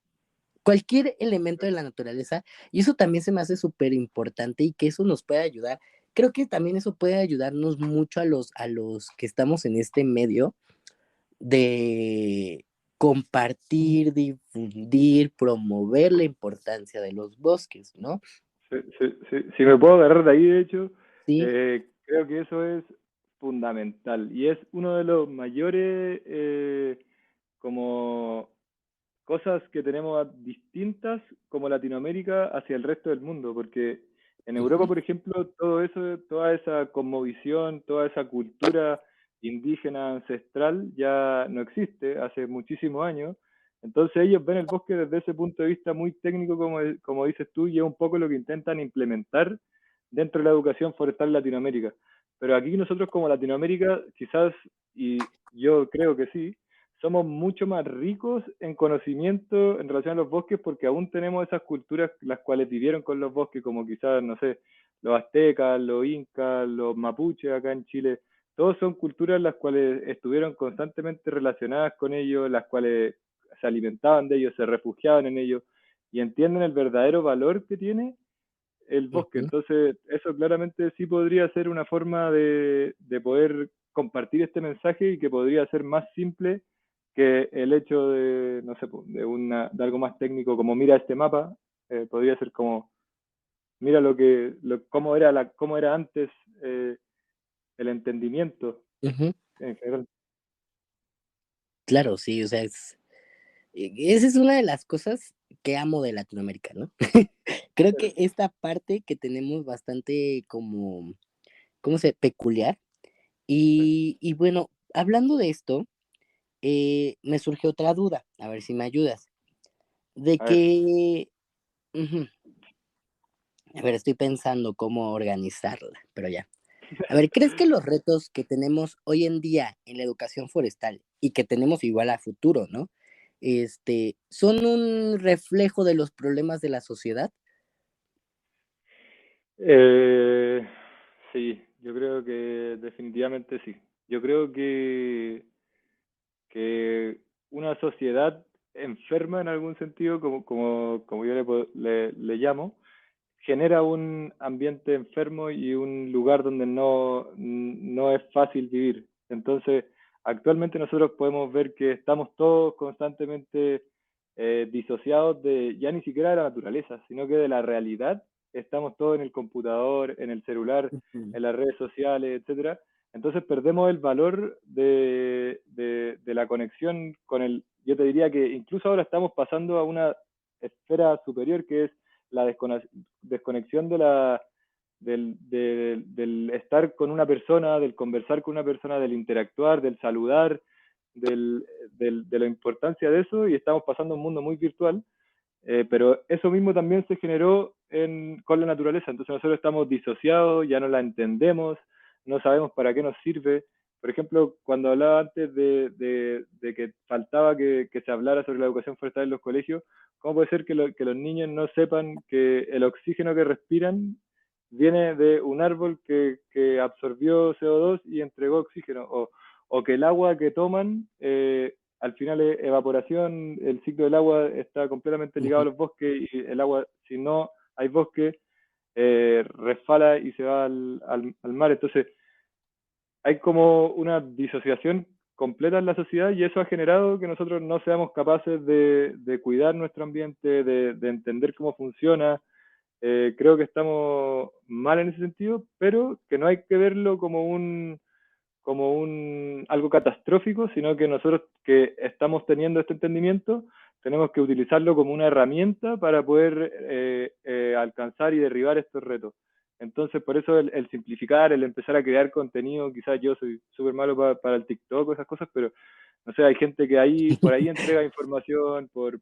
cualquier elemento de la naturaleza, y eso también se me hace súper importante y que eso nos puede ayudar. Creo que también eso puede ayudarnos mucho a los que estamos en este medio de compartir, difundir, promover la importancia de los bosques, ¿no? sí, sí, sí. Si me puedo agarrar de ahí, de hecho, Sí, creo que eso es fundamental y es uno de los mayores como cosas que tenemos distintas como Latinoamérica hacia el resto del mundo, porque en Europa, ujú, por ejemplo, todo eso, toda esa cosmovisión, toda esa cultura indígena ancestral ya no existe hace muchísimos años. Entonces ellos ven el bosque desde ese punto de vista muy técnico, como dices tú, y es un poco lo que intentan implementar dentro de la educación forestal en Latinoamérica. Pero aquí nosotros como Latinoamérica, quizás, y yo creo que sí, somos mucho más ricos en conocimiento en relación a los bosques porque aún tenemos esas culturas las cuales vivieron con los bosques, como quizás, no sé, los aztecas, los incas, los mapuches acá en Chile. Todos son culturas las cuales estuvieron constantemente relacionadas con ellos, las cuales se alimentaban de ellos, se refugiaban en ellos y entienden el verdadero valor que tiene el bosque. ujú. Entonces, eso claramente sí podría ser una forma de poder compartir este mensaje y que podría ser más simple que el hecho de, no sé, de algo más técnico como mira este mapa, podría ser como mira cómo era antes eh, el entendimiento Ujú. en general. Claro, sí, o sea, esa es una de las cosas que amo de Latinoamérica, ¿no? Creo que esta parte que tenemos bastante como, ¿cómo se? Peculiar. Y bueno, hablando de esto, me surge otra duda, a ver si me ayudas. De A ver, que, ujú, a ver, estoy pensando cómo organizarla, pero ya. A ver, ¿crees que los retos que tenemos hoy en día en la educación forestal y que tenemos igual a futuro, ¿no? ¿Son un reflejo de los problemas de la sociedad? eh, sí, yo creo que definitivamente sí. Yo creo que una sociedad enferma en algún sentido, como yo le llamo, genera un ambiente enfermo y un lugar donde no es fácil vivir. Entonces, actualmente nosotros podemos ver que estamos todos constantemente disociados de ya ni siquiera de la naturaleza, sino que de la realidad. Estamos todos en el computador, en el celular, Ujú, en las redes sociales, etcétera. Entonces perdemos el valor de la conexión con el, yo te diría que incluso ahora estamos pasando a una esfera superior que es la desconexión del estar con una persona, del conversar con una persona, del interactuar, del saludar, de la importancia de eso, y estamos pasando a un mundo muy virtual, pero eso mismo también se generó con la naturaleza, entonces nosotros estamos disociados, ya no la entendemos, no sabemos para qué nos sirve. Por ejemplo, cuando hablaba antes de que faltaba que se hablara sobre la educación forestal en los colegios, ¿cómo puede ser que los niños no sepan que el oxígeno que respiran viene de un árbol que absorbió CO2 y entregó oxígeno? O que el agua que toman al final es evaporación, el ciclo del agua está completamente ligado ujú. a los bosques y el agua, si no hay bosque, resfala y se va al mar. Entonces, hay como una disociación completa en la sociedad y eso ha generado que nosotros no seamos capaces de cuidar nuestro ambiente, de entender cómo funciona. Creo que estamos mal en ese sentido, pero que no hay que verlo como un algo catastrófico, sino que nosotros que estamos teniendo este entendimiento tenemos que utilizarlo como una herramienta para poder alcanzar y derribar estos retos. Entonces, por eso el simplificar, el empezar a crear contenido, quizás yo soy súper malo para el TikTok o esas cosas, pero no sé, hay gente que por ahí entrega información, por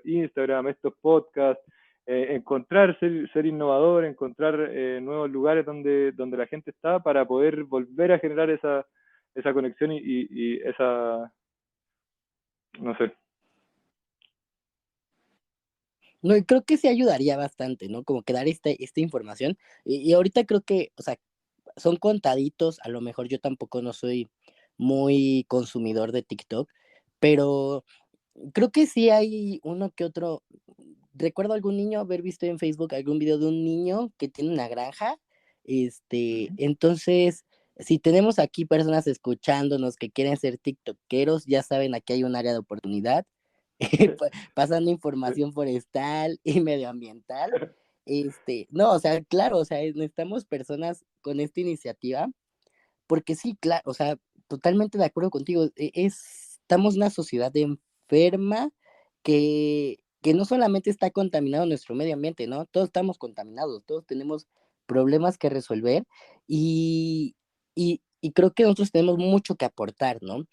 Instagram, estos podcasts, encontrar, ser innovador, encontrar nuevos lugares donde la gente está para poder volver a generar esa conexión y esa, no sé. No, y creo que sí ayudaría bastante, ¿no? Como que dar esta información. Y ahorita creo que, o sea, son contaditos, a lo mejor yo tampoco no soy muy consumidor de TikTok, pero creo que sí hay uno que otro. Recuerdo algún niño haber visto en Facebook algún video de un niño que tiene una granja. Ujú. Entonces, si tenemos aquí personas escuchándonos que quieren ser tiktokeros, ya saben, aquí hay un área de oportunidad, pasando información forestal y medioambiental. No, o sea, claro, o sea, necesitamos personas con esta iniciativa porque sí, claro, o sea, totalmente de acuerdo contigo. Estamos una sociedad enferma que no solamente está contaminado nuestro medio ambiente, ¿no? Todos estamos contaminados, todos tenemos problemas que resolver y, y creo que nosotros tenemos mucho que aportar, ¿no?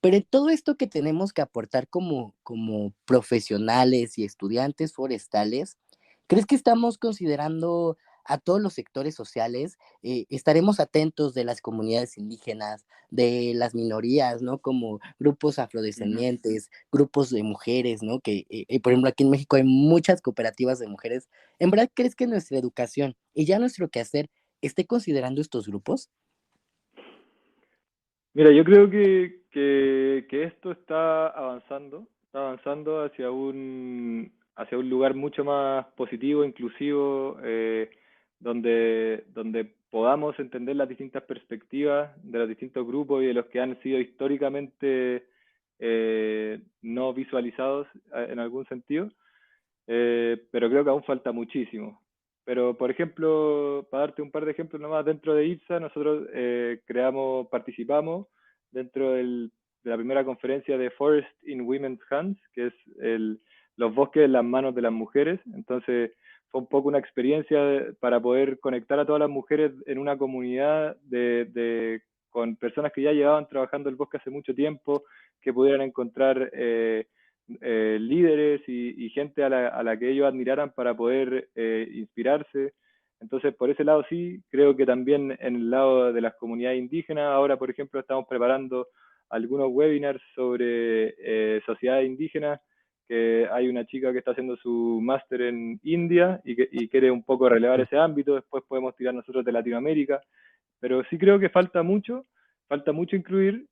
Pero en todo esto que tenemos que aportar como profesionales y estudiantes forestales, ¿crees que estamos considerando a todos los sectores sociales? Estaremos atentos de las comunidades indígenas, de las minorías, ¿no? Como grupos Ujú. afrodescendientes, grupos de mujeres, ¿no? Por ejemplo, aquí en México hay muchas cooperativas de mujeres. ¿En verdad crees que nuestra educación y ya nuestro quehacer esté considerando estos grupos? Mira, yo creo que esto está avanzando hacia un lugar mucho más positivo, inclusivo, donde podamos entender las distintas perspectivas de los distintos grupos y de los que han sido históricamente no visualizados en algún sentido, pero creo que aún falta muchísimo. Pero, por ejemplo, para darte un par de ejemplos nomás, dentro de IPSA nosotros participamos dentro de la primera conferencia de Forest in Women's Hands, que es los bosques en las manos de las mujeres. Entonces, fue un poco una experiencia para poder conectar a todas las mujeres en una comunidad con personas que ya llevaban trabajando el bosque hace mucho tiempo, que pudieran encontrar líderes y gente a la que ellos admiraran para poder inspirarse. Entonces, por ese lado sí, creo que también en el lado de las comunidades indígenas, ahora, por ejemplo, estamos preparando algunos webinars sobre sociedades indígenas, que hay una chica que está haciendo su máster en India y quiere un poco relevar ese ámbito, después podemos tirar nosotros de Latinoamérica, pero sí creo que falta mucho incluir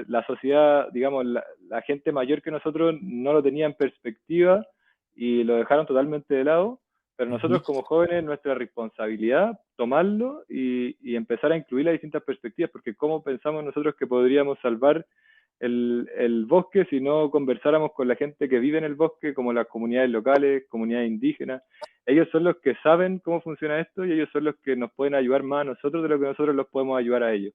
la sociedad, digamos, la gente mayor que nosotros no lo tenía en perspectiva y lo dejaron totalmente de lado, pero Ujú. nosotros como jóvenes nuestra responsabilidad tomarlo y empezar a incluir las distintas perspectivas, porque cómo pensamos nosotros que podríamos salvar el bosque si no conversáramos con la gente que vive en el bosque, como las comunidades locales, comunidades indígenas. Ellos son los que saben cómo funciona esto y ellos son los que nos pueden ayudar más a nosotros de lo que nosotros los podemos ayudar a ellos.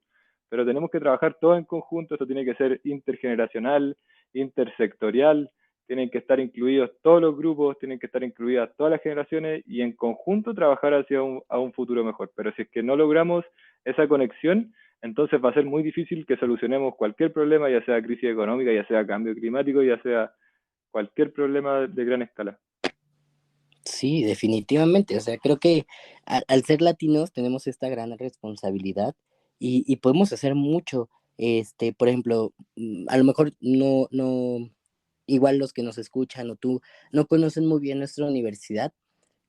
Pero tenemos que trabajar todos en conjunto, esto tiene que ser intergeneracional, intersectorial, tienen que estar incluidos todos los grupos, tienen que estar incluidas todas las generaciones y en conjunto trabajar hacia a un futuro mejor. Pero si es que no logramos esa conexión, entonces va a ser muy difícil que solucionemos cualquier problema, ya sea crisis económica, ya sea cambio climático, ya sea cualquier problema de gran escala. Sí, definitivamente. O sea, creo que al ser latinos tenemos esta gran responsabilidad y podemos hacer mucho. Por ejemplo, a lo mejor no, igual los que nos escuchan o tú no conocen muy bien nuestra universidad.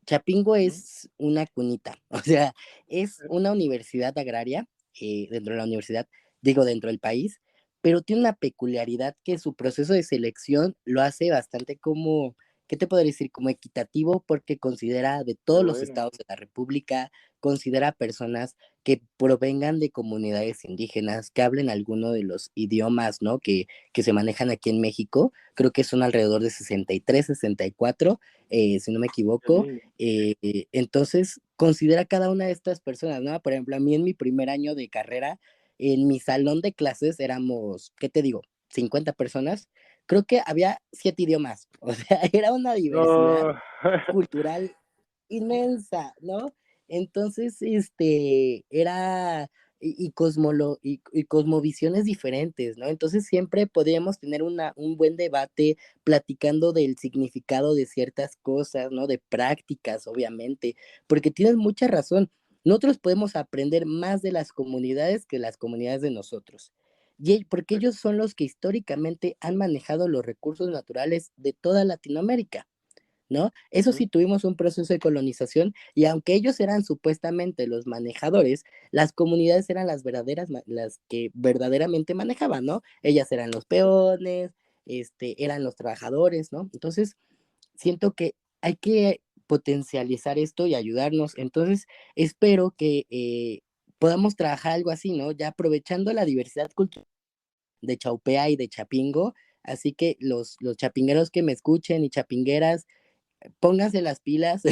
Chapingo ¿Mm? es una cunita, o sea, es una universidad agraria dentro de la universidad, digo, dentro del país, pero tiene una peculiaridad que su proceso de selección lo hace bastante como, ¿qué te podría decir? Como equitativo porque considera de Qué todos los bueno. estados de la República, considera personas que provengan de comunidades indígenas, que hablen alguno de los idiomas, ¿no? Que se manejan aquí en México, creo que son alrededor de 63, 64, si no me Qué equivoco. lindo. Entonces, considera cada una de estas personas, ¿no? Por ejemplo, a mí en mi primer año de carrera, en mi salón de clases éramos, ¿qué te digo? 50 personas. Creo que había 7 idiomas. O sea, era una diversidad No. cultural inmensa, ¿no? Entonces, era y cosmovisiones diferentes, ¿no? Entonces siempre podíamos tener un buen debate platicando del significado de ciertas cosas, ¿no? De prácticas, obviamente, porque tienes mucha razón. Nosotros podemos aprender más de las comunidades que las comunidades de nosotros. Porque ellos son los que históricamente han manejado los recursos naturales de toda Latinoamérica. ¿No? Eso Ujú. sí, tuvimos un proceso de colonización y aunque ellos eran supuestamente los manejadores, las comunidades eran las que verdaderamente manejaban, ¿no? Ellas eran los peones, eran los trabajadores, ¿no? Entonces, siento que hay que potencializar esto y ayudarnos. Entonces, espero que podamos trabajar algo así, ¿no? Ya aprovechando la diversidad cultural de Chaupea y de Chapingo. Así que los chapingueros que me escuchen y chapingueras, pónganse las pilas,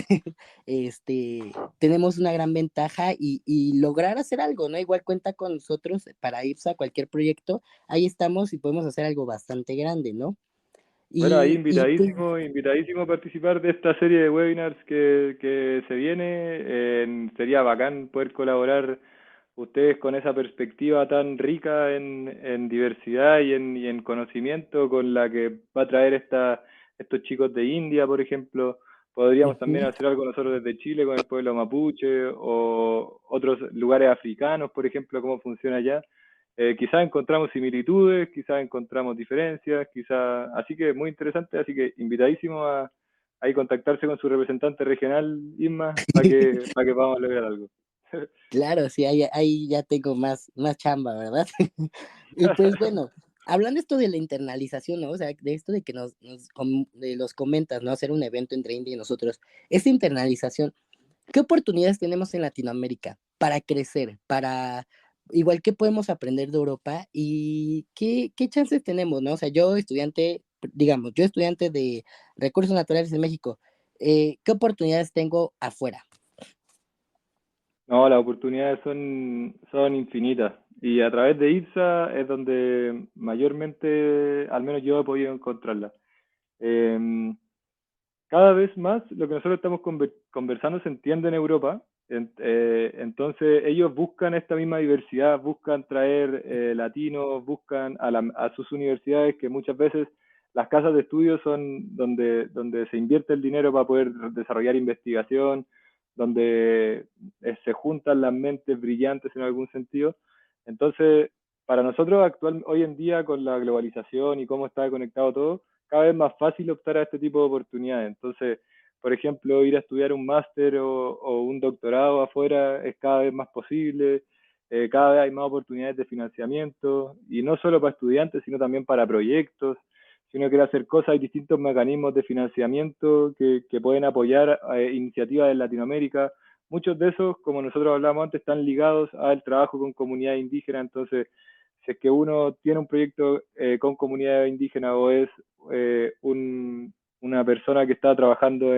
tenemos una gran ventaja y lograr hacer algo, ¿no? Igual cuenta con nosotros para irse a cualquier proyecto, ahí estamos y podemos hacer algo bastante grande, ¿no? Bueno, ahí Pues, invitadísimo, invitadísimo a participar de esta serie de webinars que se viene. Sería bacán poder colaborar ustedes con esa perspectiva tan rica en diversidad y en conocimiento con la que va a traer estos chicos de India, por ejemplo. Podríamos también ujú. hacer algo nosotros desde Chile con el pueblo mapuche o otros lugares africanos, por ejemplo, cómo funciona allá. Quizás encontramos similitudes, quizás encontramos diferencias, quizás, así que muy interesante, así que invitadísimo a ahí contactarse con su representante regional, Isma, para que podamos lograr algo. Claro, sí, ahí ya tengo más chamba, ¿verdad? Y pues bueno, hablando esto de la internalización, ¿no? O sea, de esto de que de los comentas, ¿no? Hacer un evento entre India y nosotros. Esta internalización, ¿qué oportunidades tenemos en Latinoamérica para crecer, igual qué podemos aprender de Europa y qué chances tenemos, ¿no? O sea, yo estudiante, digamos, yo estudiante de recursos naturales en México, ¿qué oportunidades tengo afuera? No, las oportunidades son infinitas y a través de IPSA es donde mayormente, al menos yo he podido encontrarlas. Em, Cada vez más lo que nosotros estamos conversando se entiende en Europa. Entonces ellos buscan esta misma diversidad, buscan traer latinos, buscan a sus universidades, que muchas veces las casas de estudio son donde se invierte el dinero para poder desarrollar investigación, donde se juntan las mentes brillantes en algún sentido. Entonces, para nosotros hoy en día, con la globalización y cómo está conectado todo, cada vez más fácil optar a este tipo de oportunidades. Entonces, por ejemplo, ir a estudiar un máster o un doctorado afuera es cada vez más posible, cada vez hay más oportunidades de financiamiento, y no solo para estudiantes, sino también para proyectos. Si uno quiere hacer cosas, hay distintos mecanismos de financiamiento que pueden apoyar iniciativas en Latinoamérica. Muchos de esos, como nosotros hablábamos antes, están ligados al trabajo con comunidades indígenas. Entonces, si es que uno tiene un proyecto con comunidad indígena o es una persona que está trabajando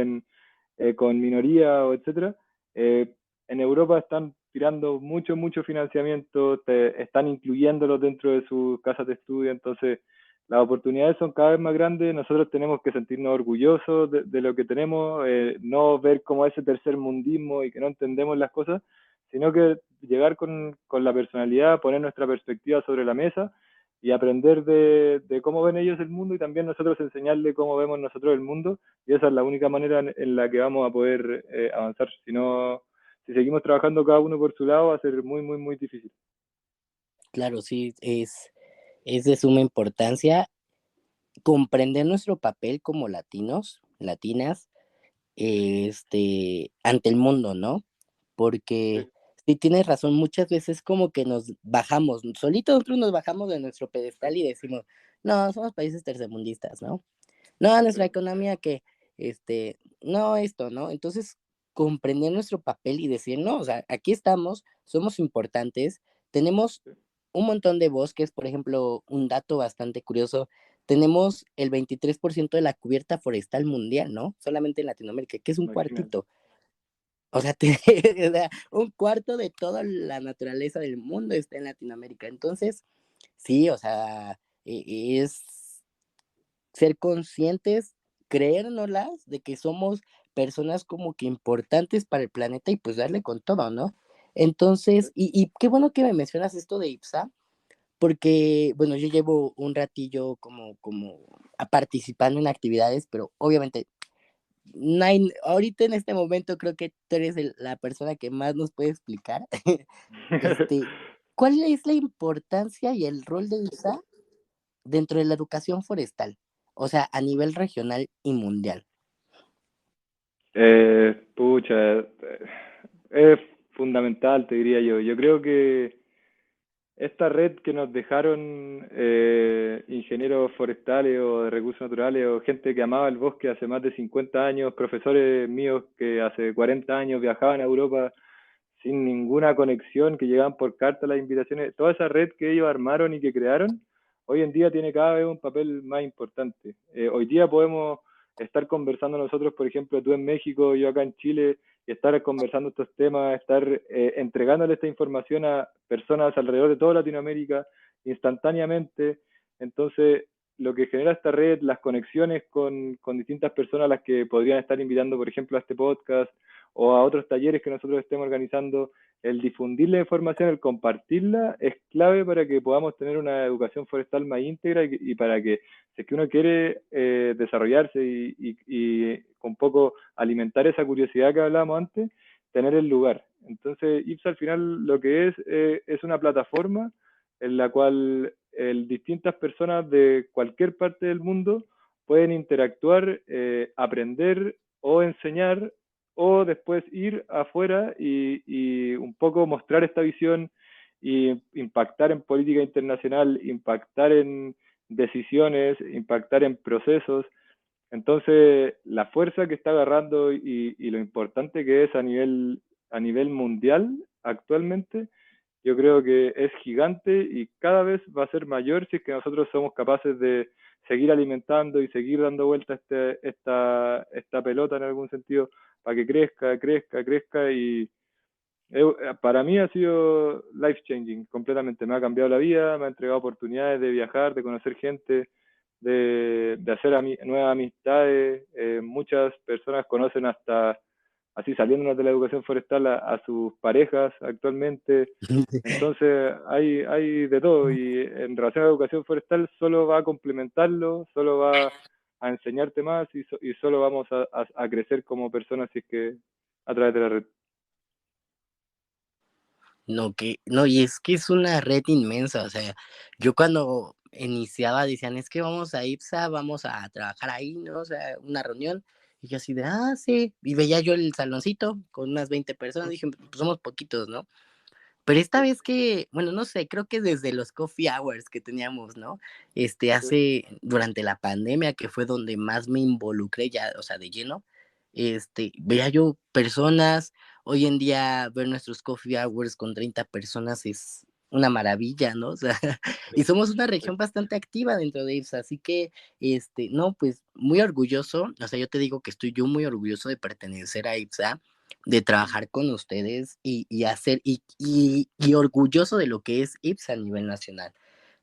con minoría o etcétera, eh, en Europa están tirando mucho financiamiento, están incluyéndolos dentro de sus casas de estudio. Entonces las oportunidades son cada vez más grandes. Nosotros tenemos que sentirnos orgullosos de lo que tenemos, no ver como ese tercer mundismo y que no entendemos las cosas, sino que llegar con la personalidad, poner nuestra perspectiva sobre la mesa y aprender de cómo ven ellos el mundo, y también nosotros enseñarle cómo vemos nosotros el mundo. Y esa es la única manera en la que vamos a poder avanzar. Si no, si seguimos trabajando cada uno por su lado, va a ser muy difícil. Claro, sí, es de suma importancia comprender nuestro papel como latinos, latinas, ante el mundo, ¿no? Porque Sí, sí tienes razón, muchas veces como que nos bajamos, solitos nosotros nos bajamos de nuestro pedestal y decimos, no, somos países tercermundistas, ¿no? No, nuestra sí, economía que, no, esto, ¿no? Entonces, comprender nuestro papel y decir, no, o sea, aquí estamos, somos importantes, tenemos sí, un montón de bosques, por ejemplo, un dato bastante curioso, tenemos el 23% de la cubierta forestal mundial, ¿no? Solamente en Latinoamérica, que es un imagínate. cuartito. O sea, o sea, un cuarto de toda la naturaleza del mundo está en Latinoamérica. Entonces, sí, o sea, es ser conscientes, creérnoslas de que somos personas como que importantes para el planeta y pues darle con todo, ¿no? Sí. Entonces, y qué bueno que me mencionas esto de IPSA, porque, bueno, yo llevo un ratillo como participando en actividades, pero obviamente no hay, ahorita en este momento creo que tú eres la persona que más nos puede explicar. Este, ¿Cuál es la importancia y el rol de IPSA dentro de la educación forestal? O sea, a nivel regional y mundial. Pucha, es fundamental, te diría yo. Yo creo que esta red que nos dejaron ingenieros forestales o de recursos naturales o gente que amaba el bosque hace más de 50 años, profesores míos que hace 40 años viajaban a Europa sin ninguna conexión, que llegaban por carta las invitaciones, toda esa red que ellos armaron y que crearon, hoy en día tiene cada vez un papel más importante. Hoy día podemos estar conversando nosotros, por ejemplo, tú en México, yo acá en Chile, y estar conversando estos temas, estar entregándole esta información a personas alrededor de toda Latinoamérica instantáneamente. Entonces, lo que genera esta red, las conexiones con distintas personas a las que podrían estar invitando, por ejemplo, a este podcast o a otros talleres que nosotros estemos organizando, el difundir la información, el compartirla, es clave para que podamos tener una educación forestal más íntegra y para que, si es que uno quiere desarrollarse y un poco alimentar esa curiosidad que hablábamos antes, tener el lugar. Entonces, IPSA al final lo que es una plataforma en la cual distintas personas de cualquier parte del mundo pueden interactuar, aprender o enseñar, o después ir afuera y un poco mostrar esta visión y impactar en política internacional, impactar en decisiones, impactar en procesos. Entonces, la fuerza que está agarrando y lo importante que es a nivel mundial actualmente yo creo que es gigante y cada vez va a ser mayor si es que nosotros somos capaces de seguir alimentando y seguir dando vuelta esta pelota en algún sentido para que crezca, crezca, crezca y para mí ha sido life changing completamente. Me ha cambiado la vida, me ha entregado oportunidades de viajar, de conocer gente, de hacer nuevas amistades. Muchas personas conocen hasta, así saliéndonos de la educación forestal, a sus parejas actualmente. Entonces hay de todo y en relación a la educación forestal solo va a complementarlo, solo va a enseñarte más y solo vamos a crecer como personas si es que a través de la red. No, y es que es una red inmensa, o sea, yo cuando iniciaba decían, es que vamos a IPSA, vamos a trabajar ahí, ¿no? O sea, una reunión, y yo así de, sí, y veía yo el saloncito con unas 20 personas, dije, pues somos poquitos, ¿no? Pero esta Sí, vez que, bueno, no sé, creo que desde los coffee hours que teníamos, ¿no? sí. Durante la pandemia, que fue donde más me involucré ya, o sea, de lleno, veía yo personas, hoy en día ver nuestros coffee hours con 30 personas es una maravilla, ¿no? O sea, y somos una región bastante activa dentro de IPSA, así que, no, pues muy orgulloso, o sea, yo te digo que estoy yo muy orgulloso de pertenecer a IPSA, de trabajar con ustedes y orgulloso de lo que es IPSA a nivel nacional.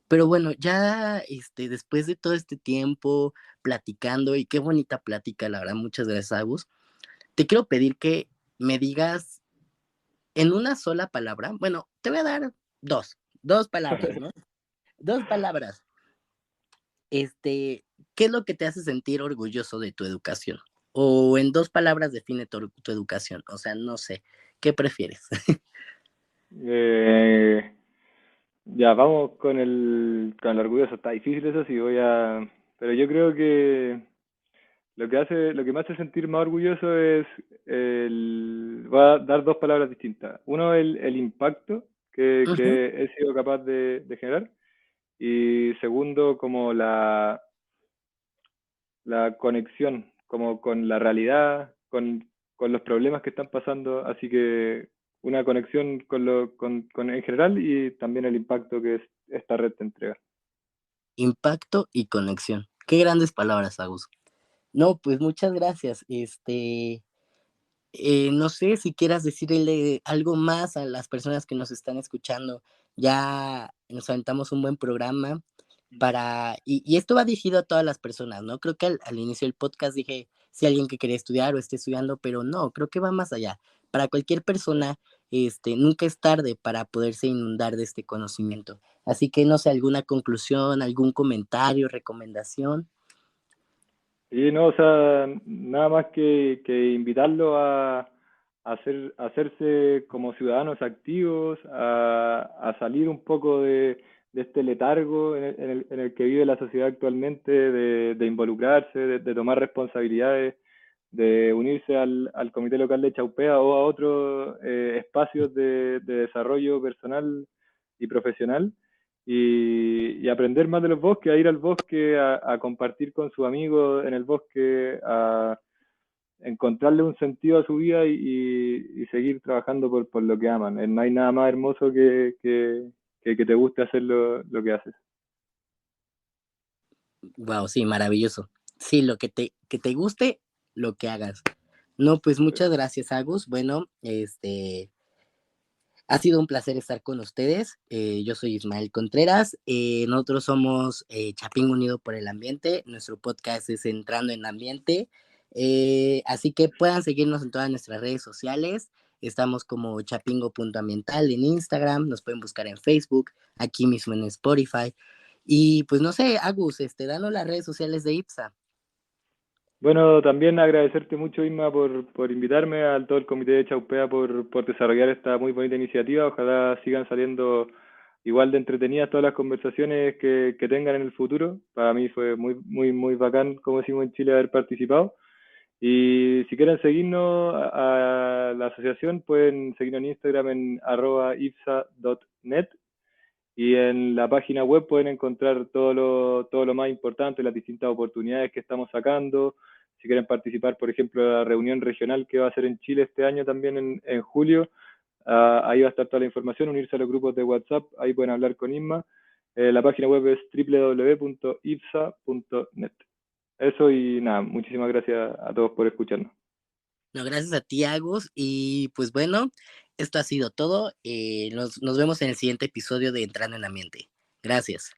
Pero bueno, ya después de todo este tiempo platicando, y qué bonita plática, la verdad, muchas gracias, Agus, te quiero pedir que me digas en una sola palabra, bueno, te voy a dar dos palabras, ¿no? Dos palabras. ¿Qué es lo que te hace sentir orgulloso de tu educación? O en dos palabras define tu educación, o sea, no sé, ¿qué prefieres? Eh, ya, vamos con el orgulloso. Está difícil eso, sí pero yo creo que lo que me hace sentir más orgulloso es voy a dar dos palabras distintas. Uno, el impacto Ujú. que he sido capaz de generar. Y segundo, como la conexión, como con la realidad, con los problemas que están pasando. Así que una conexión con en general y también el impacto que esta red te entrega. Impacto y conexión. Qué grandes palabras, Agus. No, pues muchas gracias. No sé si quieras decirle algo más a las personas que nos están escuchando. Ya nos aventamos un buen programa y esto va dirigido a todas las personas, ¿no? Creo que al inicio del podcast dije si alguien que quería estudiar o esté estudiando, pero no, creo que va más allá. Para cualquier persona, nunca es tarde para poderse inundar de este conocimiento. Así que no sé, alguna conclusión, algún comentario, recomendación. Y no, o sea, nada más que invitarlo a hacerse como ciudadanos activos, a salir un poco de este letargo en el que vive la sociedad actualmente, de involucrarse, de tomar responsabilidades, de unirse al comité local de Chaupea o a otros espacios de desarrollo personal y profesional y aprender más de los bosques, a ir al bosque, a compartir con sus amigos en el bosque, a encontrarle un sentido a su vida y seguir trabajando por lo que aman. No hay nada más hermoso que te guste hacer lo que haces. Wow, sí, maravilloso. Sí, que te guste, lo que hagas. No, pues muchas gracias, Agus. Bueno, ha sido un placer estar con ustedes. Yo soy Ismael Contreras. Nosotros somos Chapingo Unido por el Ambiente. Nuestro podcast es Entrando en Ambiente. Así que puedan seguirnos en todas nuestras redes sociales. Estamos como chapingo.ambiental en Instagram. Nos pueden buscar en Facebook, aquí mismo en Spotify. Y pues no sé, Agus, danos las redes sociales de IPSA. Bueno, también agradecerte mucho, Isma, por invitarme, a todo el comité de Chaupea por desarrollar esta muy bonita iniciativa. Ojalá sigan saliendo igual de entretenidas todas las conversaciones que tengan en el futuro. Para mí fue muy, muy, muy bacán, como decimos en Chile, haber participado. Y si quieren seguirnos a la asociación, pueden seguirnos en Instagram en @ipsa.net y en la página web pueden encontrar todo lo más importante, las distintas oportunidades que estamos sacando. Si quieren participar, por ejemplo, de la reunión regional que va a ser en Chile este año también en julio, ahí va a estar toda la información, unirse a los grupos de WhatsApp, ahí pueden hablar con Isma. La página web es www.ipsa.net. Eso y nada, muchísimas gracias a todos por escucharnos. No, gracias a ti, Agus. Y pues bueno, esto ha sido todo. Nos vemos en el siguiente episodio de Entrando en Ambiente. Gracias.